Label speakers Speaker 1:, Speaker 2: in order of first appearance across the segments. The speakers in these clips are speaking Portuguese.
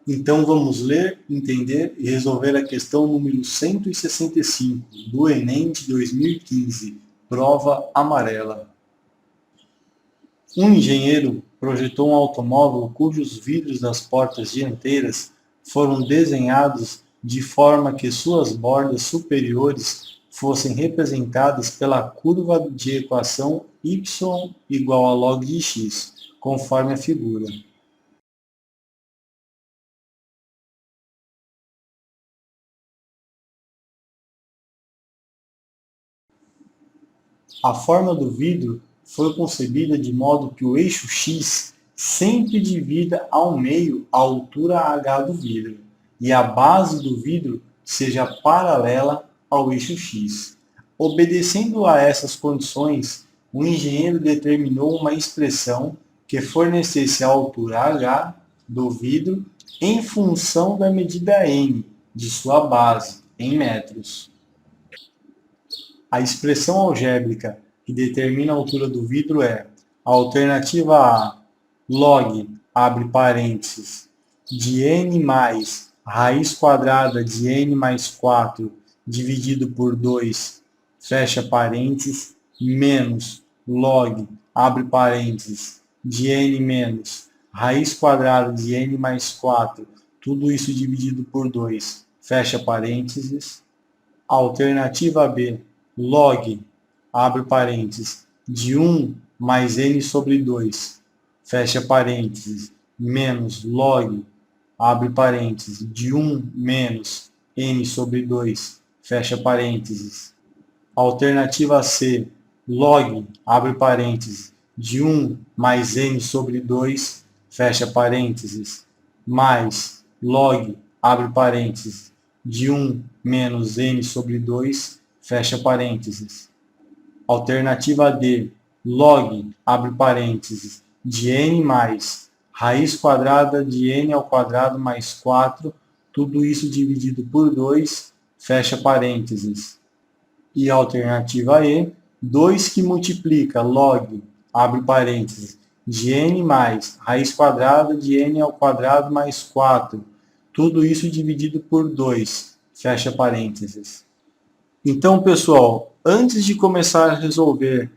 Speaker 1: Então vamos ler, entender e resolver a questão número 165 do Enem de 2015, prova amarela. Um engenheiro projetou um automóvel cujos vidros das portas dianteiras foram desenhados de forma que suas bordas superiores fossem representadas pela curva de equação y igual a log de x, conforme a figura. A forma do vidro foi concebida de modo que o eixo x sempre divida ao meio a altura h do vidro e a base do vidro seja paralela ao eixo x. Obedecendo a essas condições, o engenheiro determinou uma expressão que fornecesse a altura h do vidro em função da medida n de sua base, em metros. A expressão algébrica que determina a altura do vidro é a alternativa A, log, abre parênteses, de n mais raiz quadrada de n mais 4 dividido por 2, fecha parênteses, menos log, abre parênteses, de n menos raiz quadrada de n mais 4, tudo isso dividido por 2, fecha parênteses. Alternativa B, log, abre parênteses, de 1 mais n sobre 2, fecha parênteses, menos log, abre parênteses, de 1 menos n sobre 2, fecha parênteses. Alternativa C, log, abre parênteses, de 1 mais n sobre 2, fecha parênteses, mais log, abre parênteses, de 1 menos n sobre 2, fecha parênteses. Alternativa D, log, abre parênteses, de n mais raiz quadrada de n ao quadrado mais 4, tudo isso dividido por 2, fecha parênteses. E a alternativa E, 2 que multiplica log, abre parênteses, de n mais raiz quadrada de n ao quadrado mais 4, tudo isso dividido por 2, fecha parênteses. Então, pessoal, antes de começar a resolver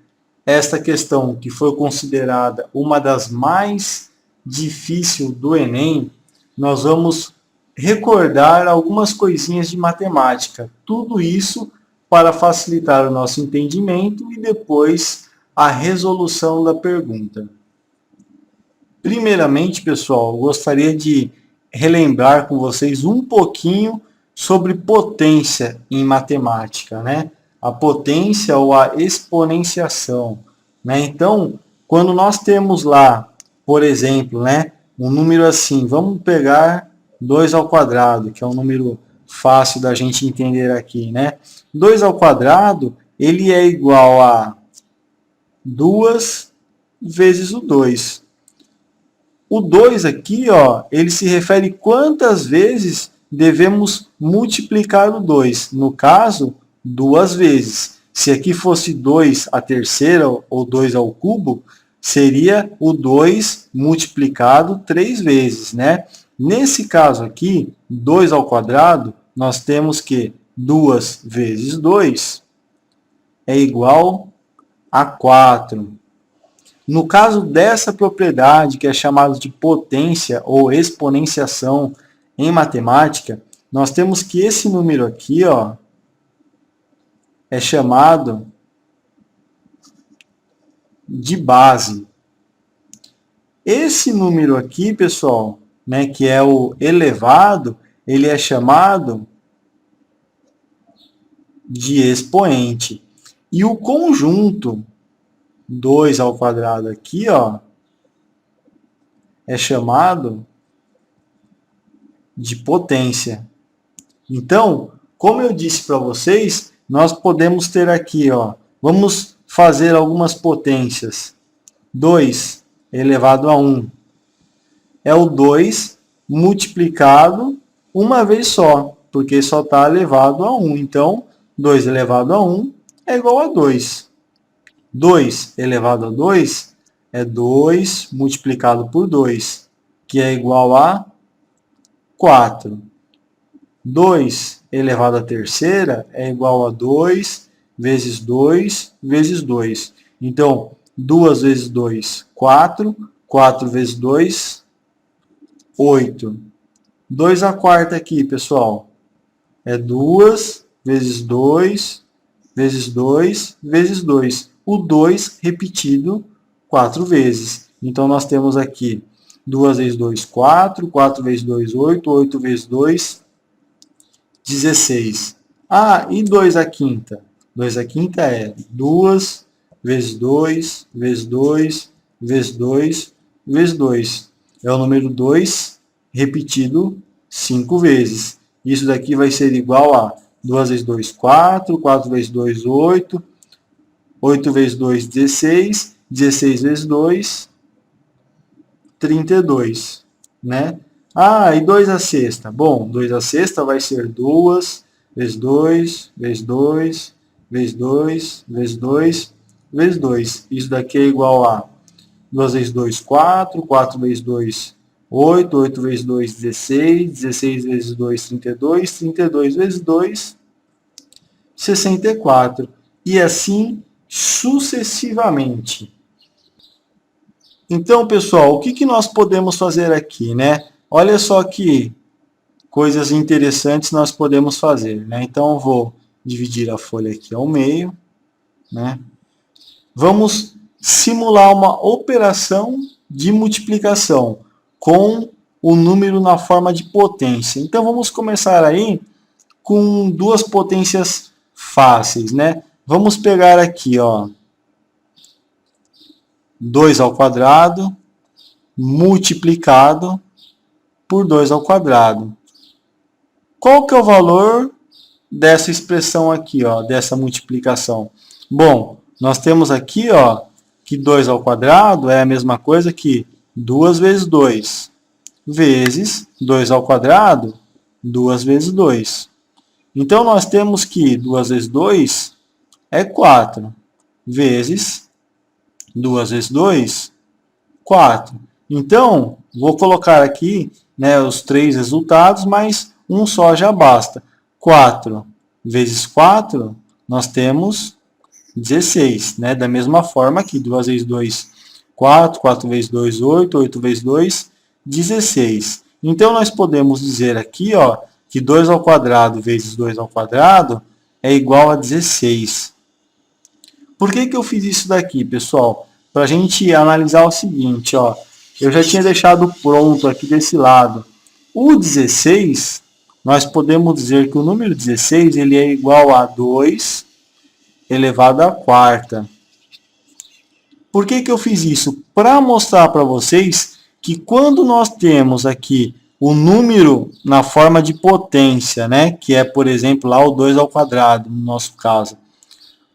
Speaker 1: esta questão, que foi considerada uma das mais difíceis do Enem, nós vamos recordar algumas coisinhas de matemática. Tudo isso para facilitar o nosso entendimento e depois a resolução da pergunta. Primeiramente, pessoal, eu gostaria de relembrar com vocês um pouquinho sobre potência em matemática, né? A potência ou a exponenciação, né? Então, quando nós temos lá, por exemplo, né, um número assim, vamos pegar 2 ao quadrado, que é um número fácil da gente entender aqui, né? 2 ao quadrado, ele é igual a 2 vezes o 2. O 2 aqui, ó, ele se refere quantas vezes devemos multiplicar o 2. No caso, 2 vezes. Se aqui fosse 2 à terceira ou 2 ao cubo, seria o 2 multiplicado 3 vezes, né? Nesse caso aqui, 2 ao quadrado, nós temos que 2 vezes 2 é igual a 4. No caso dessa propriedade, que é chamada de potência ou exponenciação em matemática, nós temos que esse número aqui, ó, é chamado de base. Esse número aqui, pessoal, né, que é o elevado, ele é chamado de expoente. E o conjunto 2 ao quadrado aqui, ó, é chamado de potência. Então, como eu disse para vocês, nós podemos ter aqui, ó, vamos fazer algumas potências. 2 elevado a 1 é o 2 multiplicado uma vez só, porque só está elevado a 1. Então, 2 elevado a 1 é igual a 2. 2 elevado a 2 é 2 multiplicado por 2, que é igual a 4. 2 elevado à terceira é igual a 2 vezes 2 vezes 2. Então, 2 vezes 2, 4. 4 vezes 2, 8. 2 à quarta aqui, pessoal. É 2 vezes 2 vezes 2 vezes 2. O 2 repetido 4 vezes. Então, nós temos aqui 2 vezes 2, 4. 4 vezes 2, 8. 8 vezes 2, 16. Ah, e 2 à quinta? 2 à quinta é 2 vezes 2 vezes 2 vezes 2 vezes 2. É o número 2 repetido 5 vezes. Isso daqui vai ser igual a 2 vezes 2, 4. 4 vezes 2, 8. 8 vezes 2, 16. 16 vezes 2, 32, né? Ah, e 2 à sexta? Bom, 2 à sexta vai ser 2 vezes 2, vezes 2, vezes 2, vezes 2, vezes 2. Isso daqui é igual a 2 vezes 2, 4. 4 vezes 2, 8. 8 vezes 2, 16. 16 vezes 2, 32. 32 vezes 2, 64. E assim sucessivamente. Então, pessoal, o que nós podemos fazer aqui, né? Olha só que coisas interessantes nós podemos fazer, né? Então, eu vou dividir a folha aqui ao meio, né? Vamos simular uma operação de multiplicação com o número na forma de potência. Então, vamos começar aí com duas potências fáceis, né? Vamos pegar aqui, ó, 2 ao quadrado multiplicado por 2 ao quadrado. Qual que é o valor dessa expressão aqui, ó, dessa multiplicação? Bom, nós temos aqui, ó, que 2 ao quadrado é a mesma coisa que 2 vezes 2, vezes 2 ao quadrado, 2 vezes 2. Então, nós temos que 2 vezes 2 é 4, vezes 2 vezes 2, 4. Então, vou colocar aqui, né, os três resultados, mas um só já basta. 4 vezes 4, nós temos 16. Né? Da mesma forma que 2 vezes 2, 4. 4 vezes 2, 8. 8 vezes 2, 16. Então, nós podemos dizer aqui, ó, que 2 ao quadrado vezes 2 ao quadrado é igual a 16. Por que eu fiz isso daqui, pessoal? Para a gente analisar o seguinte, ó. Eu já tinha deixado pronto aqui desse lado. O 16, nós podemos dizer que o número 16 ele é igual a 2 elevado à quarta. Por que eu fiz isso? Para mostrar para vocês que quando nós temos aqui o número na forma de potência, né, que é, por exemplo, lá o 2 ao quadrado, no nosso caso,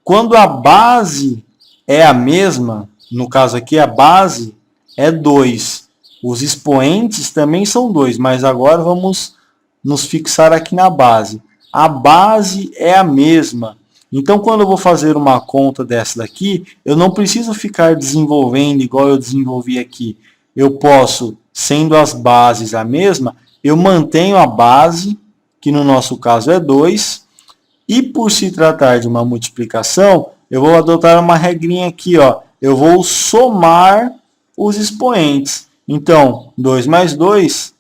Speaker 1: quando a base é a mesma, no caso aqui a base é 2. Os expoentes também são 2, mas agora vamos nos fixar aqui na base. A base é a mesma. Então, quando eu vou fazer uma conta dessa daqui, eu não preciso ficar desenvolvendo igual eu desenvolvi aqui. Eu posso, sendo as bases a mesma, eu mantenho a base, que no nosso caso é 2, e por se tratar de uma multiplicação, eu vou adotar uma regrinha aqui, ó. Eu vou somar os expoentes. Então, 2 mais 2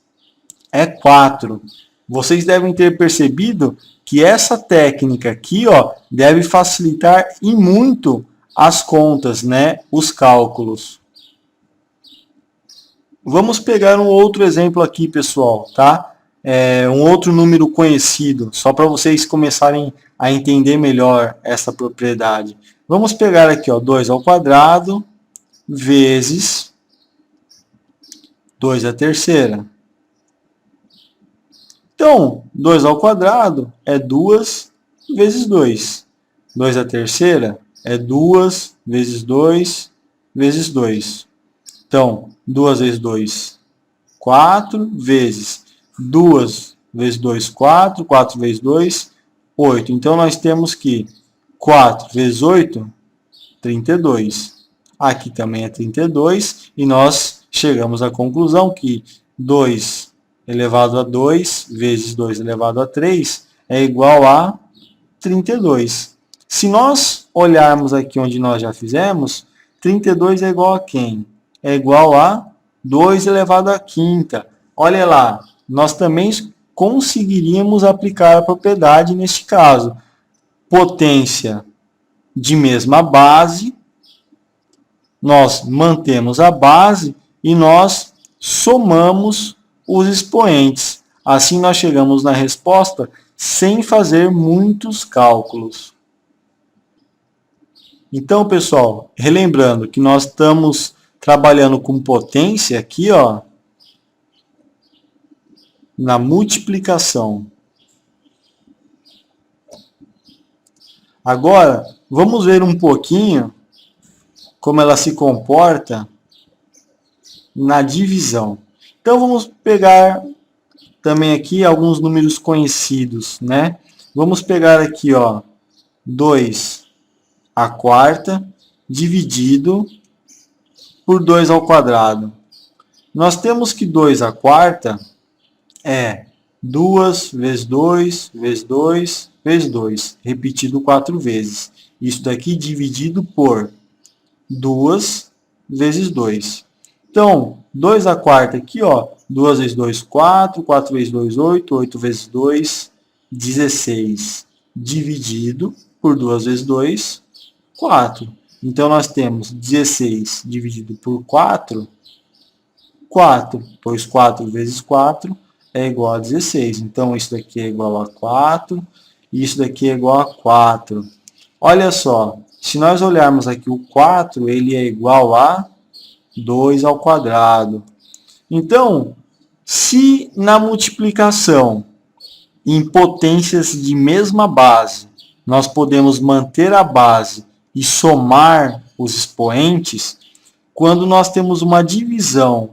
Speaker 1: é 4. Vocês devem ter percebido que essa técnica aqui, ó, deve facilitar e muito as contas, né? Os cálculos. Vamos pegar um outro exemplo aqui, pessoal, tá? Um outro número conhecido, só para vocês começarem a entender melhor essa propriedade. Vamos pegar aqui, ó, 2 ao quadrado vezes 2 à terceira. Então, 2 ao quadrado é 2 vezes 2. 2 à terceira é 2 vezes 2 vezes 2. Então, 2 vezes 2, 4 vezes 2 vezes 2, 4. 4 vezes 2, 8. Então, nós temos que 4 vezes 8, 32. Aqui também é 32. E nós chegamos à conclusão que 2 elevado a 2 vezes 2 elevado a 3 é igual a 32. Se nós olharmos aqui onde nós já fizemos, 32 é igual a quem? É igual a 2 elevado à quinta. Olha lá, nós também conseguiríamos aplicar a propriedade neste caso. Potência de mesma base, nós mantemos a base e nós somamos os expoentes. Assim nós chegamos na resposta sem fazer muitos cálculos. Então, pessoal, relembrando que nós estamos trabalhando com potência aqui, ó, na multiplicação. Agora, vamos ver um pouquinho como ela se comporta na divisão. Então, vamos pegar também aqui alguns números conhecidos, né? Vamos pegar aqui, ó, 2 à quarta dividido por 2 ao quadrado. Nós temos que 2 à quarta é 2 vezes 2 vezes 2 vezes 2, repetido 4 vezes. Isso daqui dividido por 2 vezes 2. Então, 2 à quarta aqui, ó, 2 vezes 2, 4, 4 vezes 2, 8, 8 vezes 2, 16, dividido por 2 vezes 2, 4. Então, nós temos 16 dividido por 4, 4, pois 4 vezes 4 é igual a 16. Então, isso daqui é igual a 4, e isso daqui é igual a 4. Olha só, se nós olharmos aqui o 4, ele é igual a 2 ao quadrado. Então, se na multiplicação em potências de mesma base, nós podemos manter a base e somar os expoentes, quando nós temos uma divisão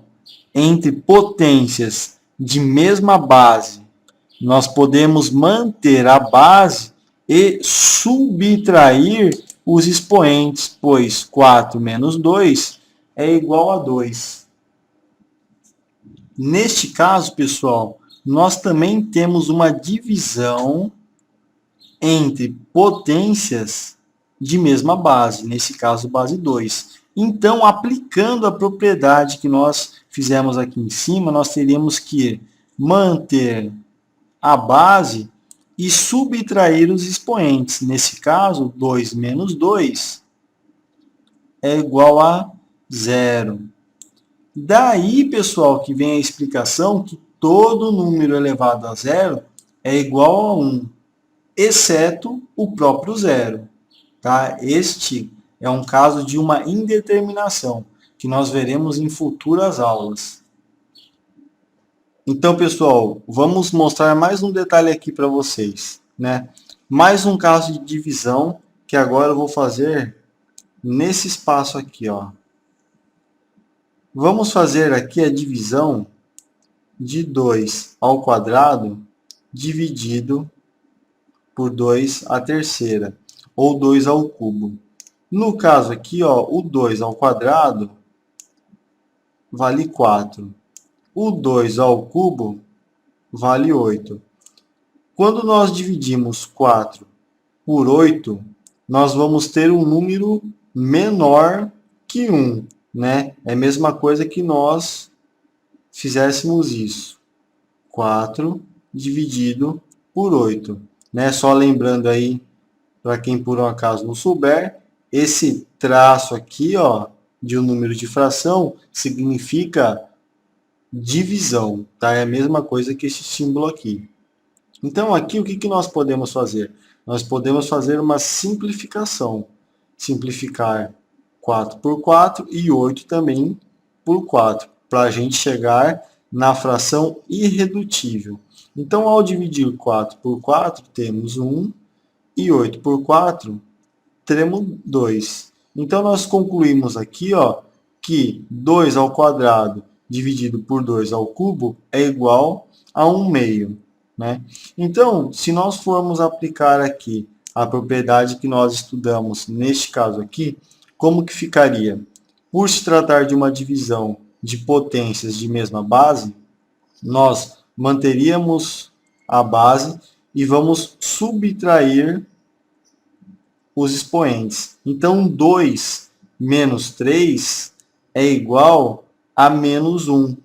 Speaker 1: entre potências de mesma base, nós podemos manter a base e subtrair os expoentes, pois 4 menos 2 é igual a 2. Neste caso, pessoal, nós também temos uma divisão entre potências de mesma base, nesse caso, base 2. Então, aplicando a propriedade que nós fizemos aqui em cima, nós teríamos que manter a base e subtrair os expoentes. Nesse caso, 2 menos 2 é igual a 0. Daí, pessoal, que vem a explicação que todo número elevado a zero é igual a 1, exceto o próprio zero. Tá? Este é um caso de uma indeterminação, que nós veremos em futuras aulas. Então, pessoal, vamos mostrar mais um detalhe aqui para vocês, né? Mais um caso de divisão, que agora eu vou fazer nesse espaço aqui, ó. Vamos fazer aqui a divisão de 2 ao quadrado dividido por 2 à terceira, ou 2 ao cubo. No caso aqui, ó, o 2 ao quadrado vale 4. O 2 ao cubo vale 8. Quando nós dividimos 4 por 8, nós vamos ter um número menor que 1. Né? É a mesma coisa que nós fizéssemos isso. 4 dividido por 8. Né? Só lembrando aí, para quem por um acaso não souber, esse traço aqui, ó, de um número de fração significa divisão. Tá? É a mesma coisa que esse símbolo aqui. Então, aqui, o que nós podemos fazer? Nós podemos fazer uma simplificação. Simplificar 4 por 4 e 8 também por 4, para a gente chegar na fração irredutível. Então, ao dividir 4 por 4, temos 1, e 8 por 4, teremos 2. Então, nós concluímos aqui, ó, que 2 ao quadrado dividido por 2 ao cubo é igual a 1/2. Né? Então, se nós formos aplicar aqui a propriedade que nós estudamos neste caso aqui, como que ficaria? Por se tratar de uma divisão de potências de mesma base, nós manteríamos a base e vamos subtrair os expoentes. Então, 2 menos 3 é igual a menos 1.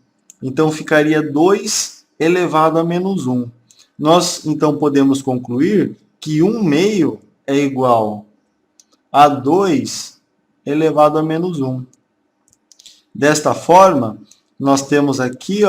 Speaker 1: Então, ficaria 2 elevado a menos 1. Nós, então, podemos concluir que 1 meio é igual a 2 elevado a menos 1. Desta forma, nós temos aqui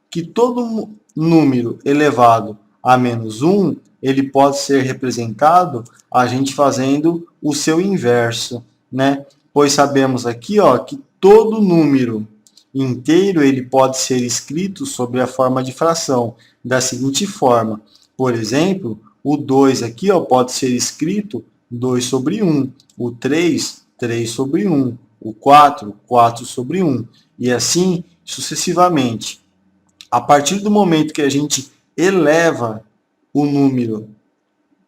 Speaker 1: que todo número elevado a menos 1, ele pode ser representado a gente fazendo o seu inverso, né? Pois sabemos aqui que todo número inteiro ele pode ser escrito sob a forma de fração, da seguinte forma. Por exemplo, o 2 aqui pode ser escrito 2 sobre 1, o 3, 3 sobre 1, o 4, 4 sobre 1, e assim sucessivamente. A partir do momento que a gente eleva o número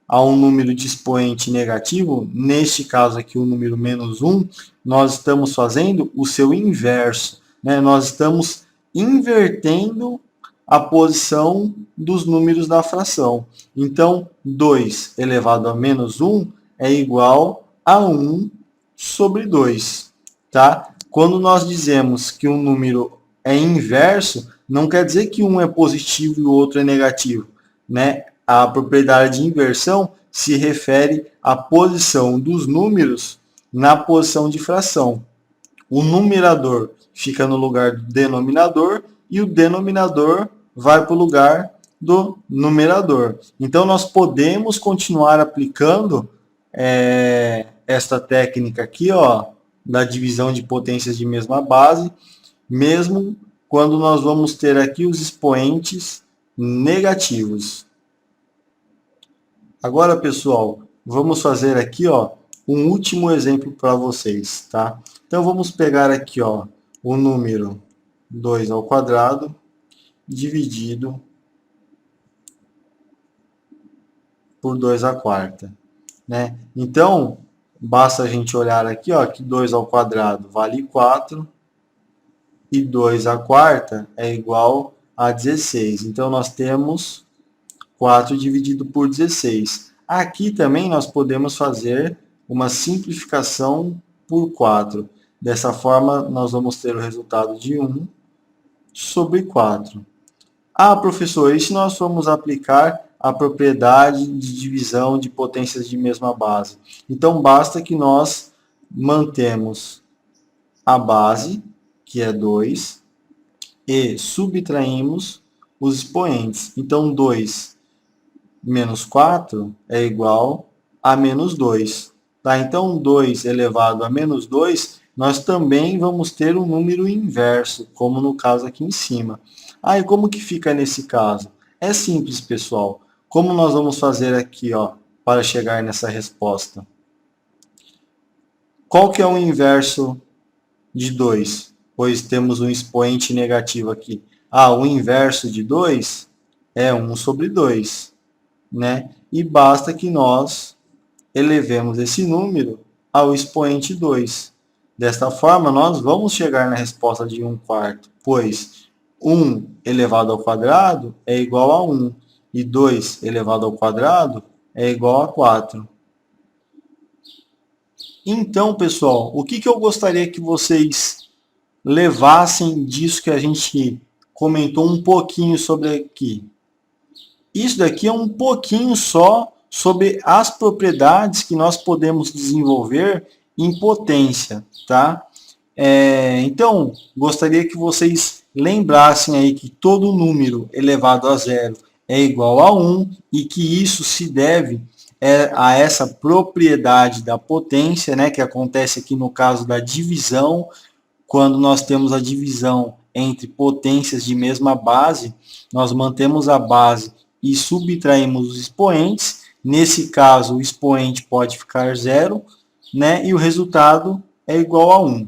Speaker 1: a um número de expoente negativo, neste caso aqui o número menos 1, nós estamos fazendo o seu inverso, né? Nós estamos invertendo a posição dos números da fração. Então, 2 elevado a menos 1 é igual a 1 sobre 2. Tá? Quando nós dizemos que um número é inverso, não quer dizer que um é positivo e o outro é negativo, né? A propriedade de inversão se refere à posição dos números na posição de fração. O numerador fica no lugar do denominador e o denominador vai para o lugar do numerador. Então, nós podemos continuar aplicando esta técnica aqui, da divisão de potências de mesma base, mesmo quando nós vamos ter aqui os expoentes negativos. Agora, pessoal, vamos fazer aqui um último exemplo para vocês, tá? Então, vamos pegar aqui o número 2 ao quadrado dividido por 2 à quarta, né? Então, basta a gente olhar aqui que 2 ao quadrado vale 4 e 2 à quarta é igual a 16. Então, nós temos 4 dividido por 16. Aqui também nós podemos fazer uma simplificação por 4. Dessa forma, nós vamos ter o resultado de 1 sobre 4. Ah, professor, e se nós formos aplicar a propriedade de divisão de potências de mesma base? Então, basta que nós mantemos a base, que é 2, e subtraímos os expoentes. Então, 2 menos 4 é igual a menos 2. Tá? Então, 2 elevado a menos 2, nós também vamos ter um número inverso, como no caso aqui em cima. E como que fica nesse caso? É simples, pessoal. Como nós vamos fazer aqui para chegar nessa resposta? Qual que é o inverso de 2? Pois temos um expoente negativo aqui. O inverso de 2 é 1 sobre 2. Né? E basta que nós elevemos esse número ao expoente 2. Desta forma, nós vamos chegar na resposta de 1 quarto, pois 1 elevado ao quadrado é igual a 1, e 2 elevado ao quadrado é igual a 4. Então, pessoal, o que eu gostaria que vocês levassem disso que a gente comentou um pouquinho sobre aqui? Isso daqui é um pouquinho só sobre as propriedades que nós podemos desenvolver em potência, tá? Então, gostaria que vocês lembrassem aí que todo número elevado a zero é igual a 1 e que isso se deve a essa propriedade da potência, né, que acontece aqui no caso da divisão, quando nós temos a divisão entre potências de mesma base, nós mantemos a base e subtraímos os expoentes. Nesse caso, o expoente pode ficar 0, né? E o resultado é igual a 1.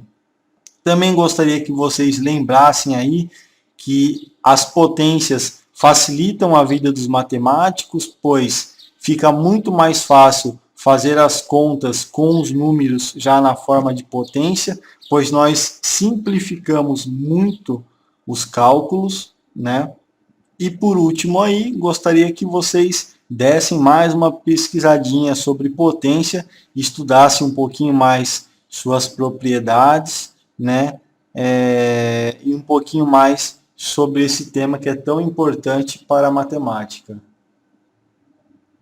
Speaker 1: Também gostaria que vocês lembrassem aí que as potências facilitam a vida dos matemáticos, pois fica muito mais fácil fazer as contas com os números já na forma de potência, pois nós simplificamos muito os cálculos, né? E por último aí, gostaria que vocês dessem mais uma pesquisadinha sobre potência, estudassem um pouquinho mais suas propriedades, né? E um pouquinho mais sobre esse tema que é tão importante para a matemática.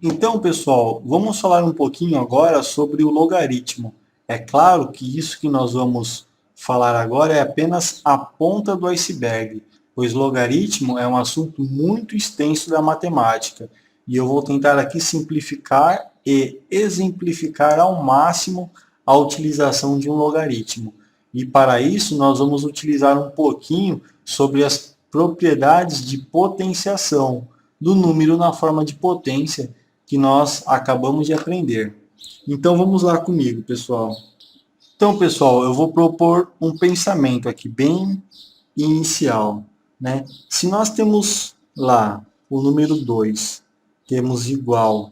Speaker 1: Então, pessoal, vamos falar um pouquinho agora sobre o logaritmo. É claro que isso que nós vamos falar agora é apenas a ponta do iceberg, pois logaritmo é um assunto muito extenso da matemática. E eu vou tentar aqui simplificar e exemplificar ao máximo a utilização de um logaritmo. E para isso, nós vamos utilizar um pouquinho sobre as propriedades de potenciação do número na forma de potência que nós acabamos de aprender. Então vamos lá comigo, pessoal. Então, pessoal, eu vou propor um pensamento aqui bem inicial, né? Se nós temos lá o número 2, temos igual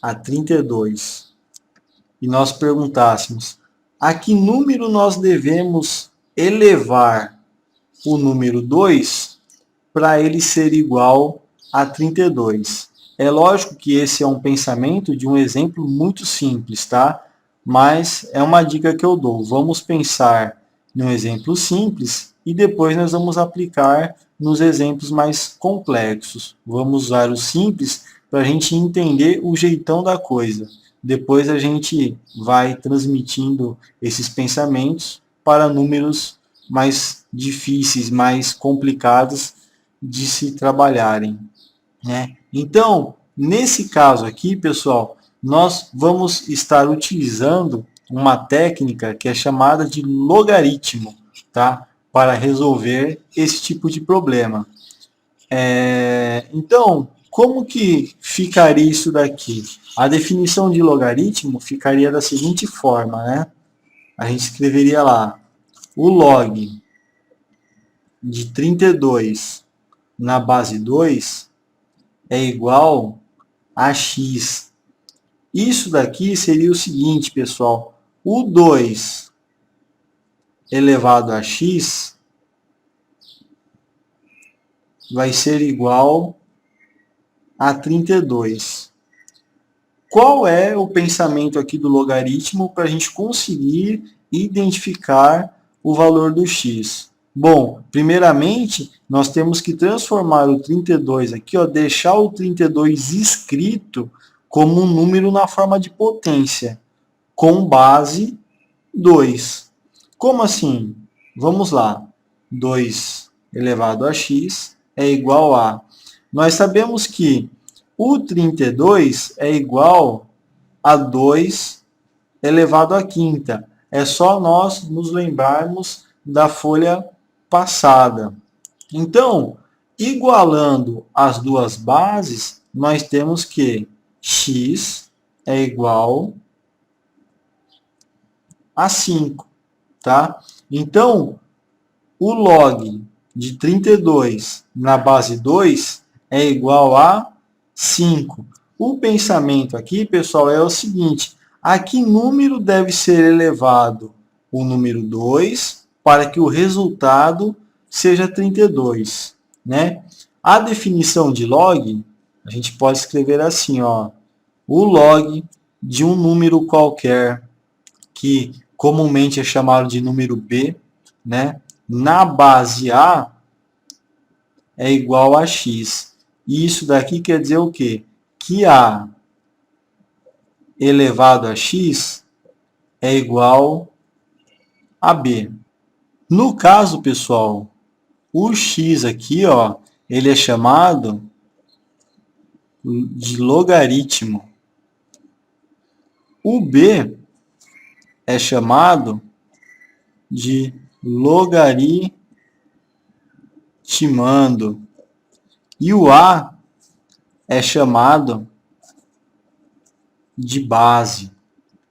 Speaker 1: a 32, e nós perguntássemos a que número nós devemos elevar o número 2 para ele ser igual a 32. É lógico que esse é um pensamento de um exemplo muito simples, tá? Mas é uma dica que eu dou. Vamos pensar num exemplo simples e depois nós vamos aplicar nos exemplos mais complexos. Vamos usar o simples para a gente entender o jeitão da coisa. Depois a gente vai transmitindo esses pensamentos para números mais difíceis, mais complicados de se trabalharem, né? Então, nesse caso aqui, pessoal, nós vamos estar utilizando uma técnica que é chamada de logaritmo, tá? Para resolver esse tipo de problema. Então, como que ficaria isso daqui? A definição de logaritmo ficaria da seguinte forma, né? A gente escreveria lá o log de 32 na base 2 é igual a x. Isso daqui seria o seguinte, pessoal. O 2 elevado a x vai ser igual a 32. Qual é o pensamento aqui do logaritmo para a gente conseguir identificar o valor do x? Bom, primeiramente, nós temos que transformar o 32 aqui, ó, deixar o 32 escrito como um número na forma de potência, com base 2. Como assim? Vamos lá. 2 elevado a x é igual a... Nós sabemos que o 32 é igual a 2 elevado à quinta. É só nós nos lembrarmos da folha passada. Então, igualando as duas bases, nós temos que x é igual a 5, tá? Então, o log de 32 na base 2 é igual a 5. O pensamento aqui, pessoal, é o seguinte: a que número deve ser elevado o número 2 para que o resultado seja 32, né? A definição de log, a gente pode escrever assim, ó, o log de um número qualquer, que comumente é chamado de número b, né? Na base A é igual a x. E isso daqui quer dizer o quê? Que A elevado a x é igual a b. No caso, pessoal, o x aqui, ó, ele é chamado de logaritmo. O b é chamado de logaritmando. E o a é chamado de base.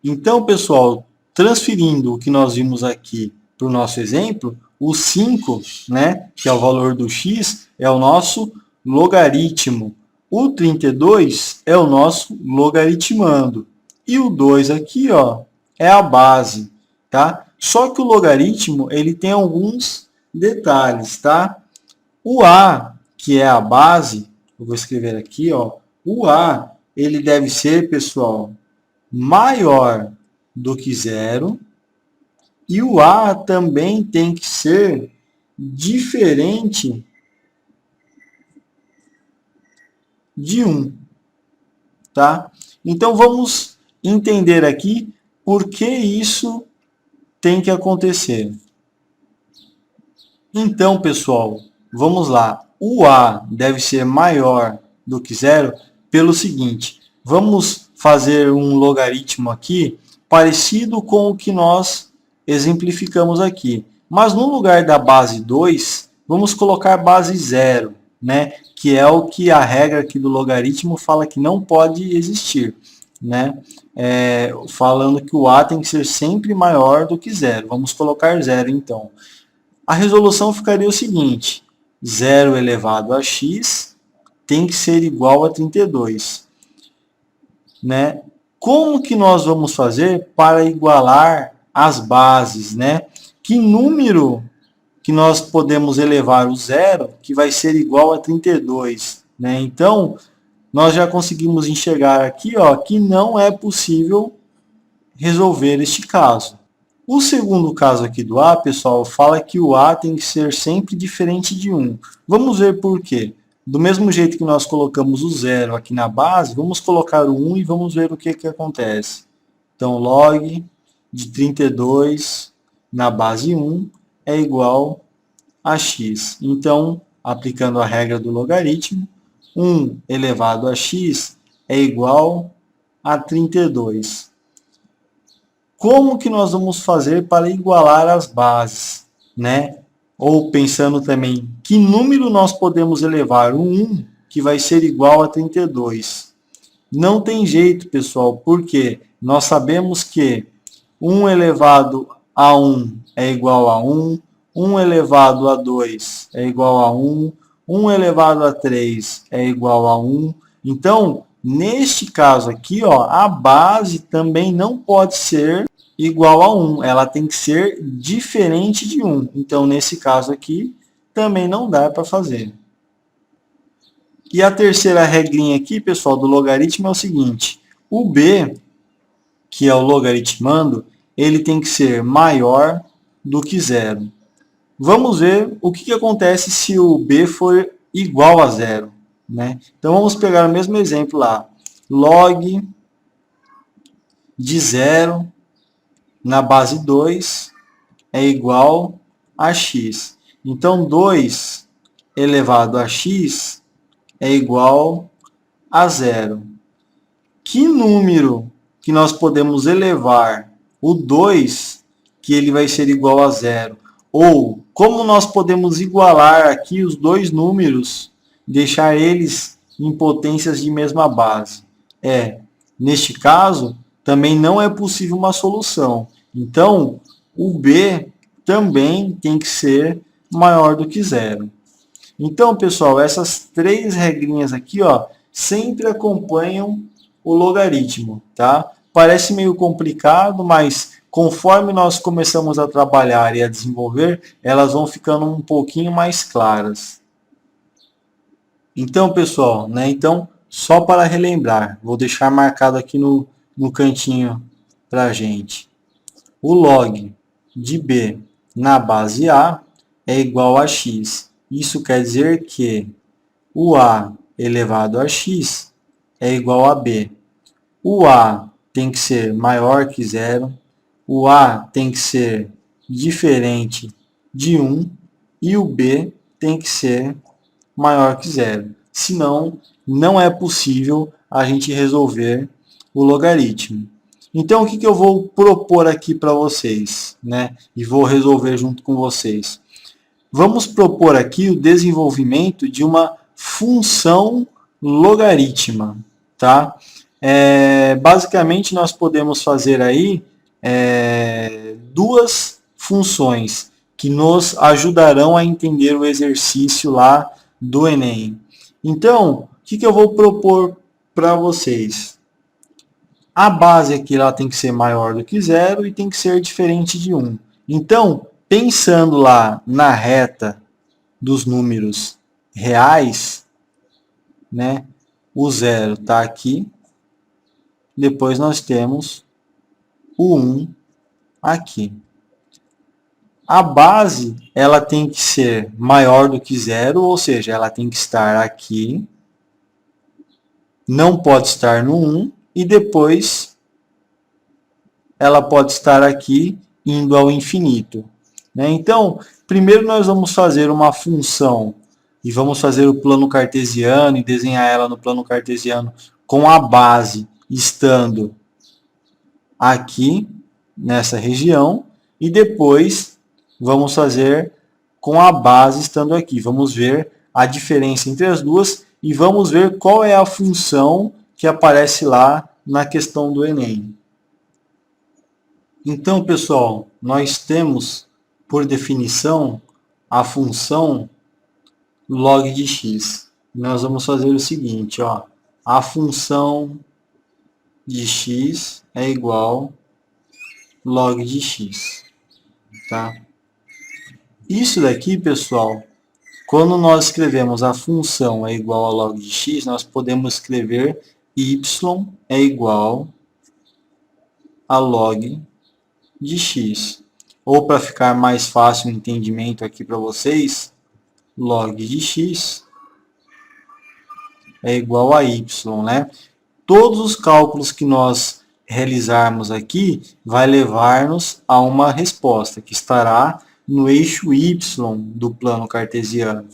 Speaker 1: Então, pessoal, transferindo o que nós vimos aqui para o nosso exemplo, o 5, né, que é o valor do x, é o nosso logaritmo. O 32 é o nosso logaritmando. E o 2 aqui, ó, é a base, tá? Só que o logaritmo, ele tem alguns detalhes, tá? O a, que é a base, eu vou escrever aqui, ó, o A, ele deve ser, pessoal, maior do que 0, e o A também tem que ser diferente de 1, tá? Então, vamos entender aqui por que isso tem que acontecer. Então, pessoal, vamos lá. O A deve ser maior do que 0 pelo seguinte. Vamos fazer um logaritmo aqui parecido com o que nós exemplificamos aqui. Mas no lugar da base 2, vamos colocar base 0, né? Que é o que a regra aqui do logaritmo fala que não pode existir, né? Falando que o A tem que ser sempre maior do que 0. Vamos colocar 0, então. A resolução ficaria o seguinte: 0 elevado a x tem que ser igual a 32. Né? Como que nós vamos fazer para igualar as bases? Né? Que número que nós podemos elevar o zero que vai ser igual a 32? Né? Então, nós já conseguimos enxergar aqui, ó, que não é possível resolver este caso. O segundo caso aqui do A, pessoal, fala que o A tem que ser sempre diferente de 1. Vamos ver por quê. Do mesmo jeito que nós colocamos o 0 aqui na base, vamos colocar o 1 e vamos ver o que acontece. Então, log de 32 na base 1 é igual a x. Então, aplicando a regra do logaritmo, 1 elevado a x é igual a 32. Como que nós vamos fazer para igualar as bases, né? Ou pensando também, que número nós podemos elevar? O 1, que vai ser igual a 32. Não tem jeito, pessoal, porque nós sabemos que 1 elevado a 1 é igual a 1, 1 elevado a 2 é igual a 1, 1 elevado a 3 é igual a 1. Então, neste caso aqui, ó, a base também não pode ser igual a 1. Ela tem que ser diferente de 1. Então, nesse caso aqui, também não dá para fazer. E a terceira regrinha aqui, pessoal, do logaritmo é o seguinte. O b, que é o logaritmando, ele tem que ser maior do que 0. Vamos ver o que acontece se o b for igual a 0. Né? Então, vamos pegar o mesmo exemplo lá. Log de 0 na base 2 é igual a x. Então, 2 elevado a x é igual a 0. Que número que nós podemos elevar o 2 que ele vai ser igual a 0? Ou como nós podemos igualar aqui os dois números, deixar eles em potências de mesma base? Neste caso, também não é possível uma solução. Então, o b também tem que ser maior do que 0. Então, pessoal, essas três regrinhas aqui, ó, sempre acompanham o logaritmo, tá? Parece meio complicado, mas conforme nós começamos a trabalhar e a desenvolver, elas vão ficando um pouquinho mais claras. Então, pessoal, né? Então, só para relembrar, vou deixar marcado aqui no cantinho para a gente. O log de b na base a é igual a x. Isso quer dizer que o a elevado a x é igual a b. O a tem que ser maior que 0, o a tem que ser diferente de 1 e o b tem que ser maior que 0. Senão, não é possível a gente resolver o logaritmo. Então, o que eu vou propor aqui para vocês, né? E vou resolver junto com vocês. Vamos propor aqui o desenvolvimento de uma função logarítmica, tá? Basicamente, nós podemos fazer aí duas funções que nos ajudarão a entender o exercício lá do Enem. Então, o que eu vou propor para vocês? A base aqui ela tem que ser maior do que 0 e tem que ser diferente de 1. Então, pensando lá na reta dos números reais, né? O 0 está aqui. Depois nós temos o 1 aqui. A base, ela tem que ser maior do que 0, ou seja, ela tem que estar aqui. Não pode estar no 1 e depois ela pode estar aqui indo ao infinito, né? Então, primeiro nós vamos fazer uma função e vamos fazer o plano cartesiano e desenhar ela no plano cartesiano com a base estando aqui nessa região e depois vamos fazer com a base estando aqui. Vamos ver a diferença entre as duas e vamos ver qual é a função que aparece lá na questão do Enem. Então, pessoal, nós temos, por definição, a função log de x. Nós vamos fazer o seguinte, ó, a função de x é igual log de x, tá? Isso daqui, pessoal, quando nós escrevemos a função é igual a log de x, nós podemos escrever y é igual a log de x. Ou para ficar mais fácil o entendimento aqui para vocês, log de x é igual a y, né? Todos os cálculos que nós realizarmos aqui vai levar-nos a uma resposta que estará no eixo y do plano cartesiano.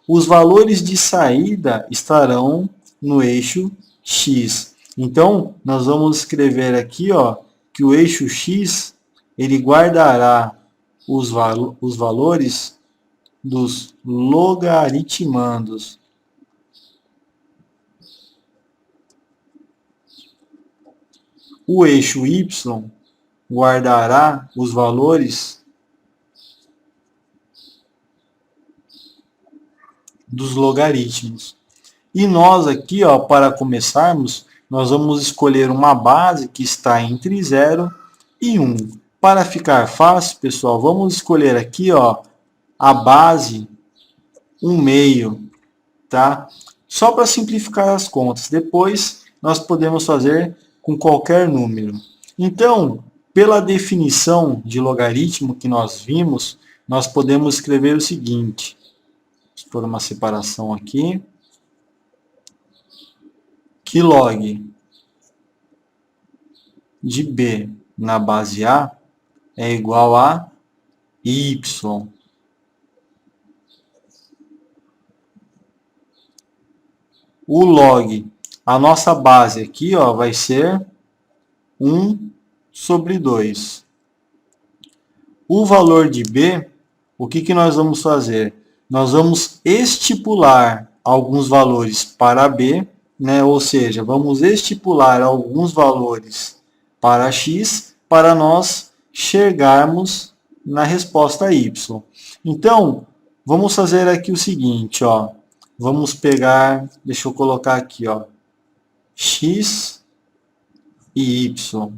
Speaker 1: Os valores de saída estarão no eixo x. Então, nós vamos escrever aqui, ó, que o eixo x ele guardará os valores dos logaritmandos. O eixo y guardará os valores dos logaritmos. E nós aqui, ó, para começarmos, nós vamos escolher uma base que está entre 0 e 1. Para ficar fácil, pessoal, vamos escolher aqui, ó, a base 1/2, tá? Só para simplificar as contas. Depois nós podemos fazer com qualquer número. Então, pela definição de logaritmo que nós vimos, nós podemos escrever o seguinte. Vou pôr uma separação aqui. Que log de b na base A é igual a y. O log, a nossa base aqui, ó, vai ser 1/2. O valor de b, o que nós vamos fazer? Nós vamos estipular alguns valores para b, né? Ou seja, vamos estipular alguns valores para x para nós chegarmos na resposta y. Então, vamos fazer aqui o seguinte, ó. Vamos pegar, deixa eu colocar aqui, ó, x e y.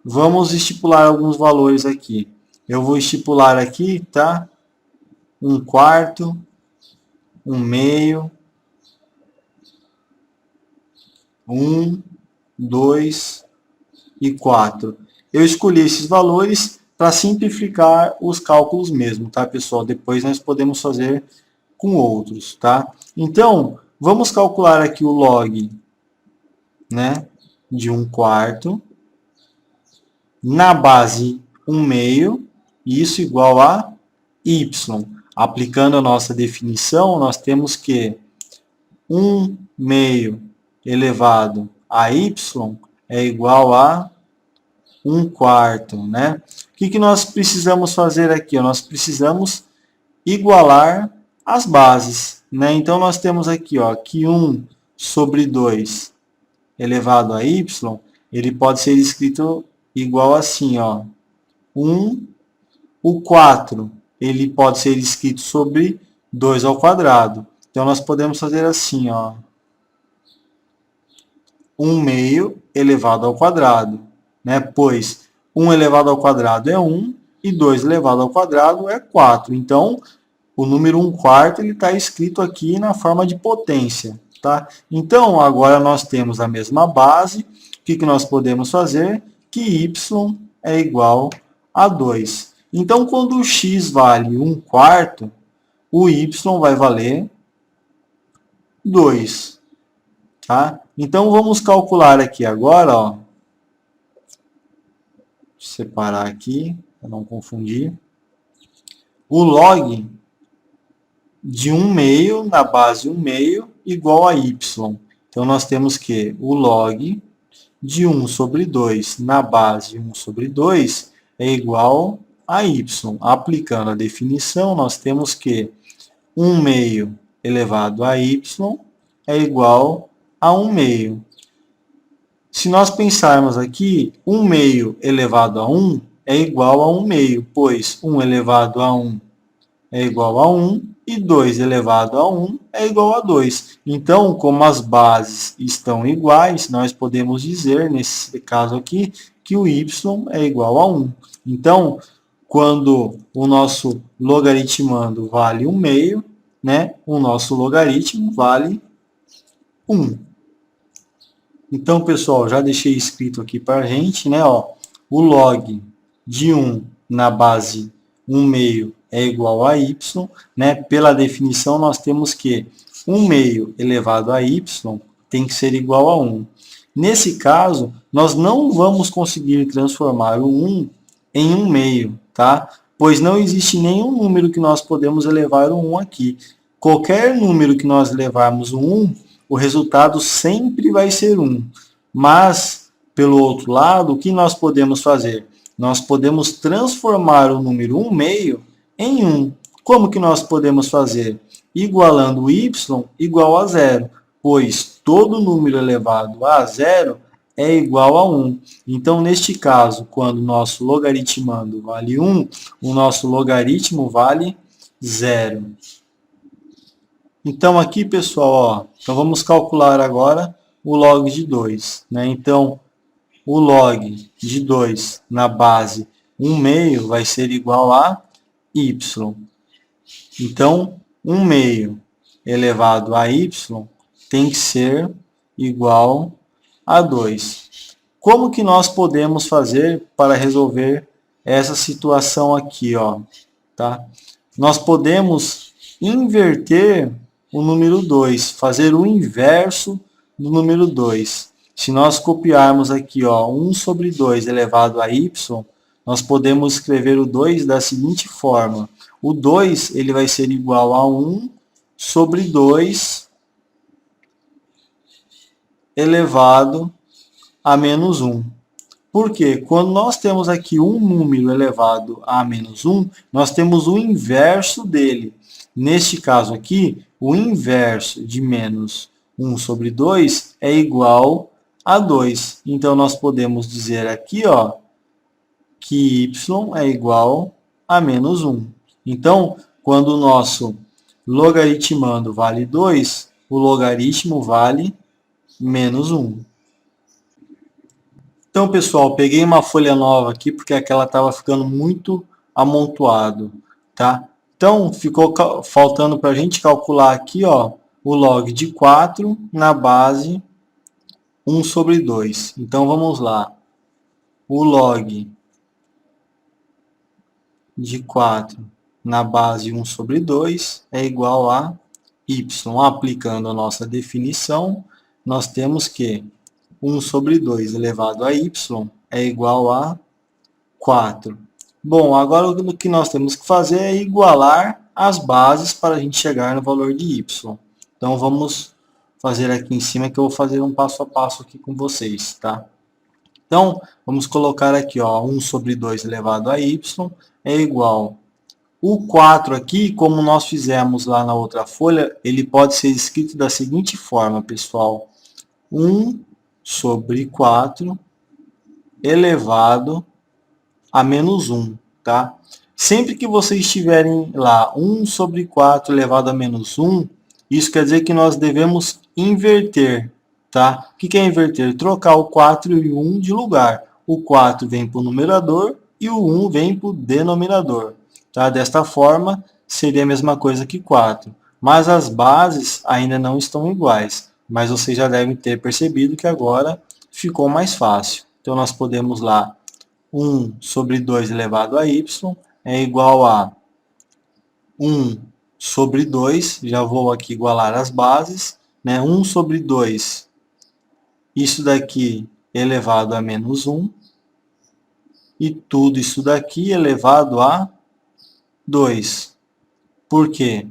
Speaker 1: Vamos estipular alguns valores aqui. Eu vou estipular aqui, tá? 1/4, 1/2, 1, 2 e 4. Eu escolhi esses valores para simplificar os cálculos mesmo, tá, pessoal? Depois nós podemos fazer com outros, tá? Então, vamos calcular aqui o log, né, de 1/4 na base 1/2, isso igual a y. Aplicando a nossa definição, nós temos que 1/2 elevado a y é igual a 1/4, né? O que nós precisamos fazer aqui? Nós precisamos igualar as bases, né? Então, nós temos aqui, ó, que 1/2 elevado a y, ele pode ser escrito igual assim, ó, 1. O 4, ele pode ser escrito sobre 2 ao quadrado. Então, nós podemos fazer assim, ó, 1/2 elevado ao quadrado, né? Pois 1 elevado ao quadrado é 1 e 2 elevado ao quadrado é 4. Então, o número 1/4 ele está escrito aqui na forma de potência, tá? Então, agora nós temos a mesma base. O que nós podemos fazer? Que y é igual a 2. Então, quando o x vale 1/4, o y vai valer 2. Tá? Então, vamos calcular aqui agora, ó. Vou separar aqui, para não confundir. O log de 1/2 na base 1/2 igual a y. Então, nós temos que o log de 1/2 na base 1/2 é igual a y. Aplicando a definição, nós temos que 1/2 elevado a y é igual a 1/2. Se nós pensarmos aqui, 1/2 elevado a 1 é igual a 1/2, pois 1 elevado a 1 é igual a 1 e 2 elevado a 1 é igual a 2. Então, como as bases estão iguais, nós podemos dizer, nesse caso aqui, que o y é igual a 1. Então, quando o nosso logaritmando vale 1/2, né, o nosso logaritmo vale 1. Então, pessoal, já deixei escrito aqui para a gente, né, ó, o log de 1 na base 1/2 é igual a y, né? Pela definição, nós temos que 1/2 elevado a y tem que ser igual a 1. Nesse caso, nós não vamos conseguir transformar o 1 em 1/2, tá? Pois não existe nenhum número que nós podemos elevar o 1 aqui. Qualquer número que nós levarmos o 1, o resultado sempre vai ser 1. Mas, pelo outro lado, o que nós podemos fazer? Nós podemos transformar o número 1/2 em 1. Como que nós podemos fazer? Igualando o y igual a 0, pois todo número elevado a 0 é igual a 1. Então, neste caso, quando o nosso logaritmando vale 1, o nosso logaritmo vale 0. Então, aqui, pessoal, ó, então vamos calcular agora o log de 2. Né? Então, o log de 2 na base 1/2 vai ser igual a y. Então, 1/2 elevado a y tem que ser igual a 2. Como que nós podemos fazer para resolver essa situação aqui, ó? Tá? Nós podemos inverter o número 2, fazer o inverso do número 2. Se nós copiarmos aqui, ó, 1/2 elevado a y, nós podemos escrever o 2 da seguinte forma. O 2 ele vai ser igual a 1/2 elevado a menos 1. Por quê? Quando nós temos aqui um número elevado a menos 1, nós temos o inverso dele. Neste caso aqui, o inverso de menos 1/2 é igual a 2. Então, nós podemos dizer aqui, ó, que y é igual a menos 1. Então, quando o nosso logaritmando vale 2, o logaritmo vale menos 1. Então, pessoal, peguei uma folha nova aqui, porque aquela estava ficando muito amontoado, tá? Então, ficou faltando para a gente calcular aqui, ó, o log de 4 na base 1/2. Então, vamos lá. O log de 4 na base 1/2 é igual a y. Aplicando a nossa definição, nós temos que 1/2 elevado a y é igual a 4. Bom, agora o que nós temos que fazer é igualar as bases para a gente chegar no valor de y. Então, vamos fazer aqui em cima, que eu vou fazer um passo a passo aqui com vocês, tá? Então, vamos colocar aqui, ó, 1/2 elevado a y é igual. O 4 aqui, como nós fizemos lá na outra folha, ele pode ser escrito da seguinte forma, pessoal. 1/4 elevado a menos 1, tá? Sempre que vocês tiverem lá 1/4 elevado a menos 1, isso quer dizer que nós devemos inverter, tá? O que é inverter? Trocar o 4 e o 1 de lugar. O 4 vem para o numerador e o 1 vem para o denominador. Tá? Desta forma, seria a mesma coisa que 4. Mas as bases ainda não estão iguais. Mas vocês já devem ter percebido que agora ficou mais fácil. Então, nós podemos lá, 1 sobre 2 elevado a y é igual a 1 sobre 2, já vou aqui igualar as bases, né? 1 sobre 2, isso daqui elevado a menos 1, e tudo isso daqui elevado a 2. Por quê?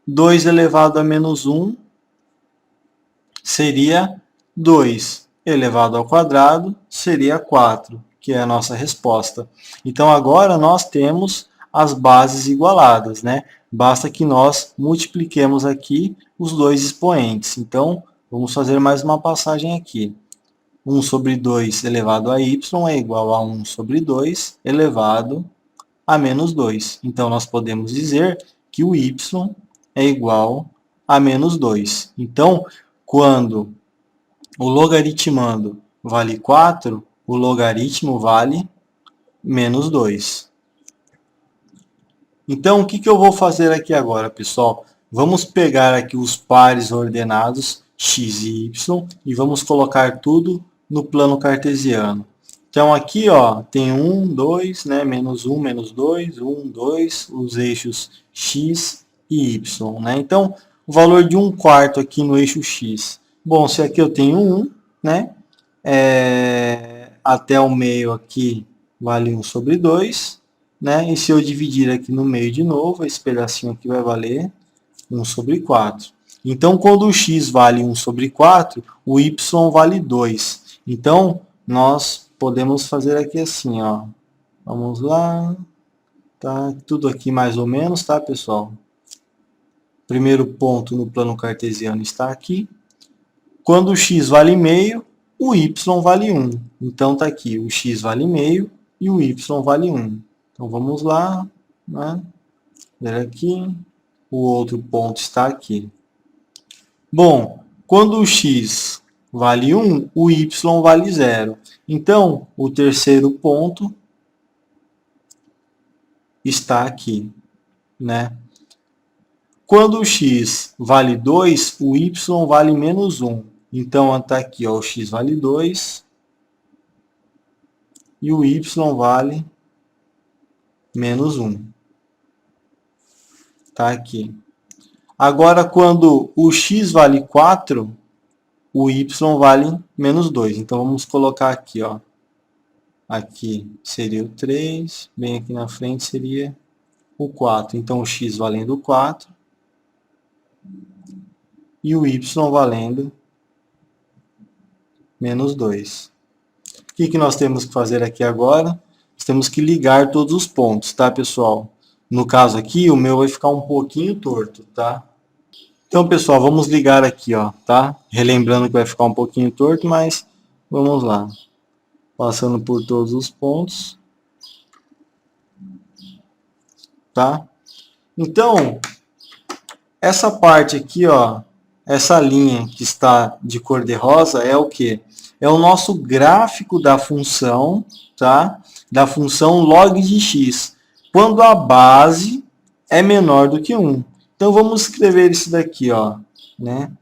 Speaker 1: 2 elevado a menos 1 seria 2. Elevado ao quadrado seria 4, que é a nossa resposta. Então, agora nós temos as bases igualadas, né? Basta que nós multipliquemos aqui os dois expoentes. Então, vamos fazer mais uma passagem aqui. 1 sobre 2 elevado a y é igual a 1 sobre 2 elevado a menos 2. Então, nós podemos dizer que o y é igual a menos 2. Então, quando o logaritmando vale 4, o logaritmo vale menos 2. Então, o que eu vou fazer aqui agora, pessoal? Vamos pegar aqui os pares ordenados x e y e vamos colocar tudo no plano cartesiano. Então, aqui ó, tem 1, 2, né? Menos 1, menos 2, 1, 2, os eixos x e y. Né? Então, o valor de 1/4 aqui no eixo x. Bom, se aqui eu tenho 1, né? Até o meio aqui vale 1 sobre 2. Né? E se eu dividir aqui no meio de novo, esse pedacinho aqui vai valer 1 sobre 4. Então, quando o x vale 1 sobre 4, o y vale 2. Então, nós podemos fazer aqui assim, ó. Vamos lá. Tá tudo aqui mais ou menos, tá, pessoal? Primeiro ponto no plano cartesiano está aqui. Quando o x vale meio, o y vale 1. Então, tá aqui, o x vale meio e o y vale 1. Então, vamos lá, né? Ver aqui. O outro ponto está aqui. Bom, quando o x vale 1, o y vale 0. Então, o terceiro ponto está aqui, né? Quando o x vale 2, o y vale menos 1. Então, está aqui, ó, o x vale 2 e o y vale menos 1. Tá aqui. Agora, quando o x vale 4, o y vale menos 2. Então, vamos colocar aqui, ó. Aqui seria o 3, bem aqui na frente seria o 4. Então, o x valendo 4 e o y valendo menos 2. O que nós temos que fazer aqui agora? Nós temos que ligar todos os pontos, tá, pessoal? No caso aqui, o meu vai ficar um pouquinho torto, tá? Então, pessoal, vamos ligar aqui, ó, tá? Relembrando que vai ficar um pouquinho torto, mas vamos lá. Passando por todos os pontos. Tá? Então, essa parte aqui, ó, essa linha que está de cor de rosa é o quê? É o nosso gráfico da função, tá? Da função log de x, quando a base é menor do que 1. Então, vamos escrever isso daqui, ó, né?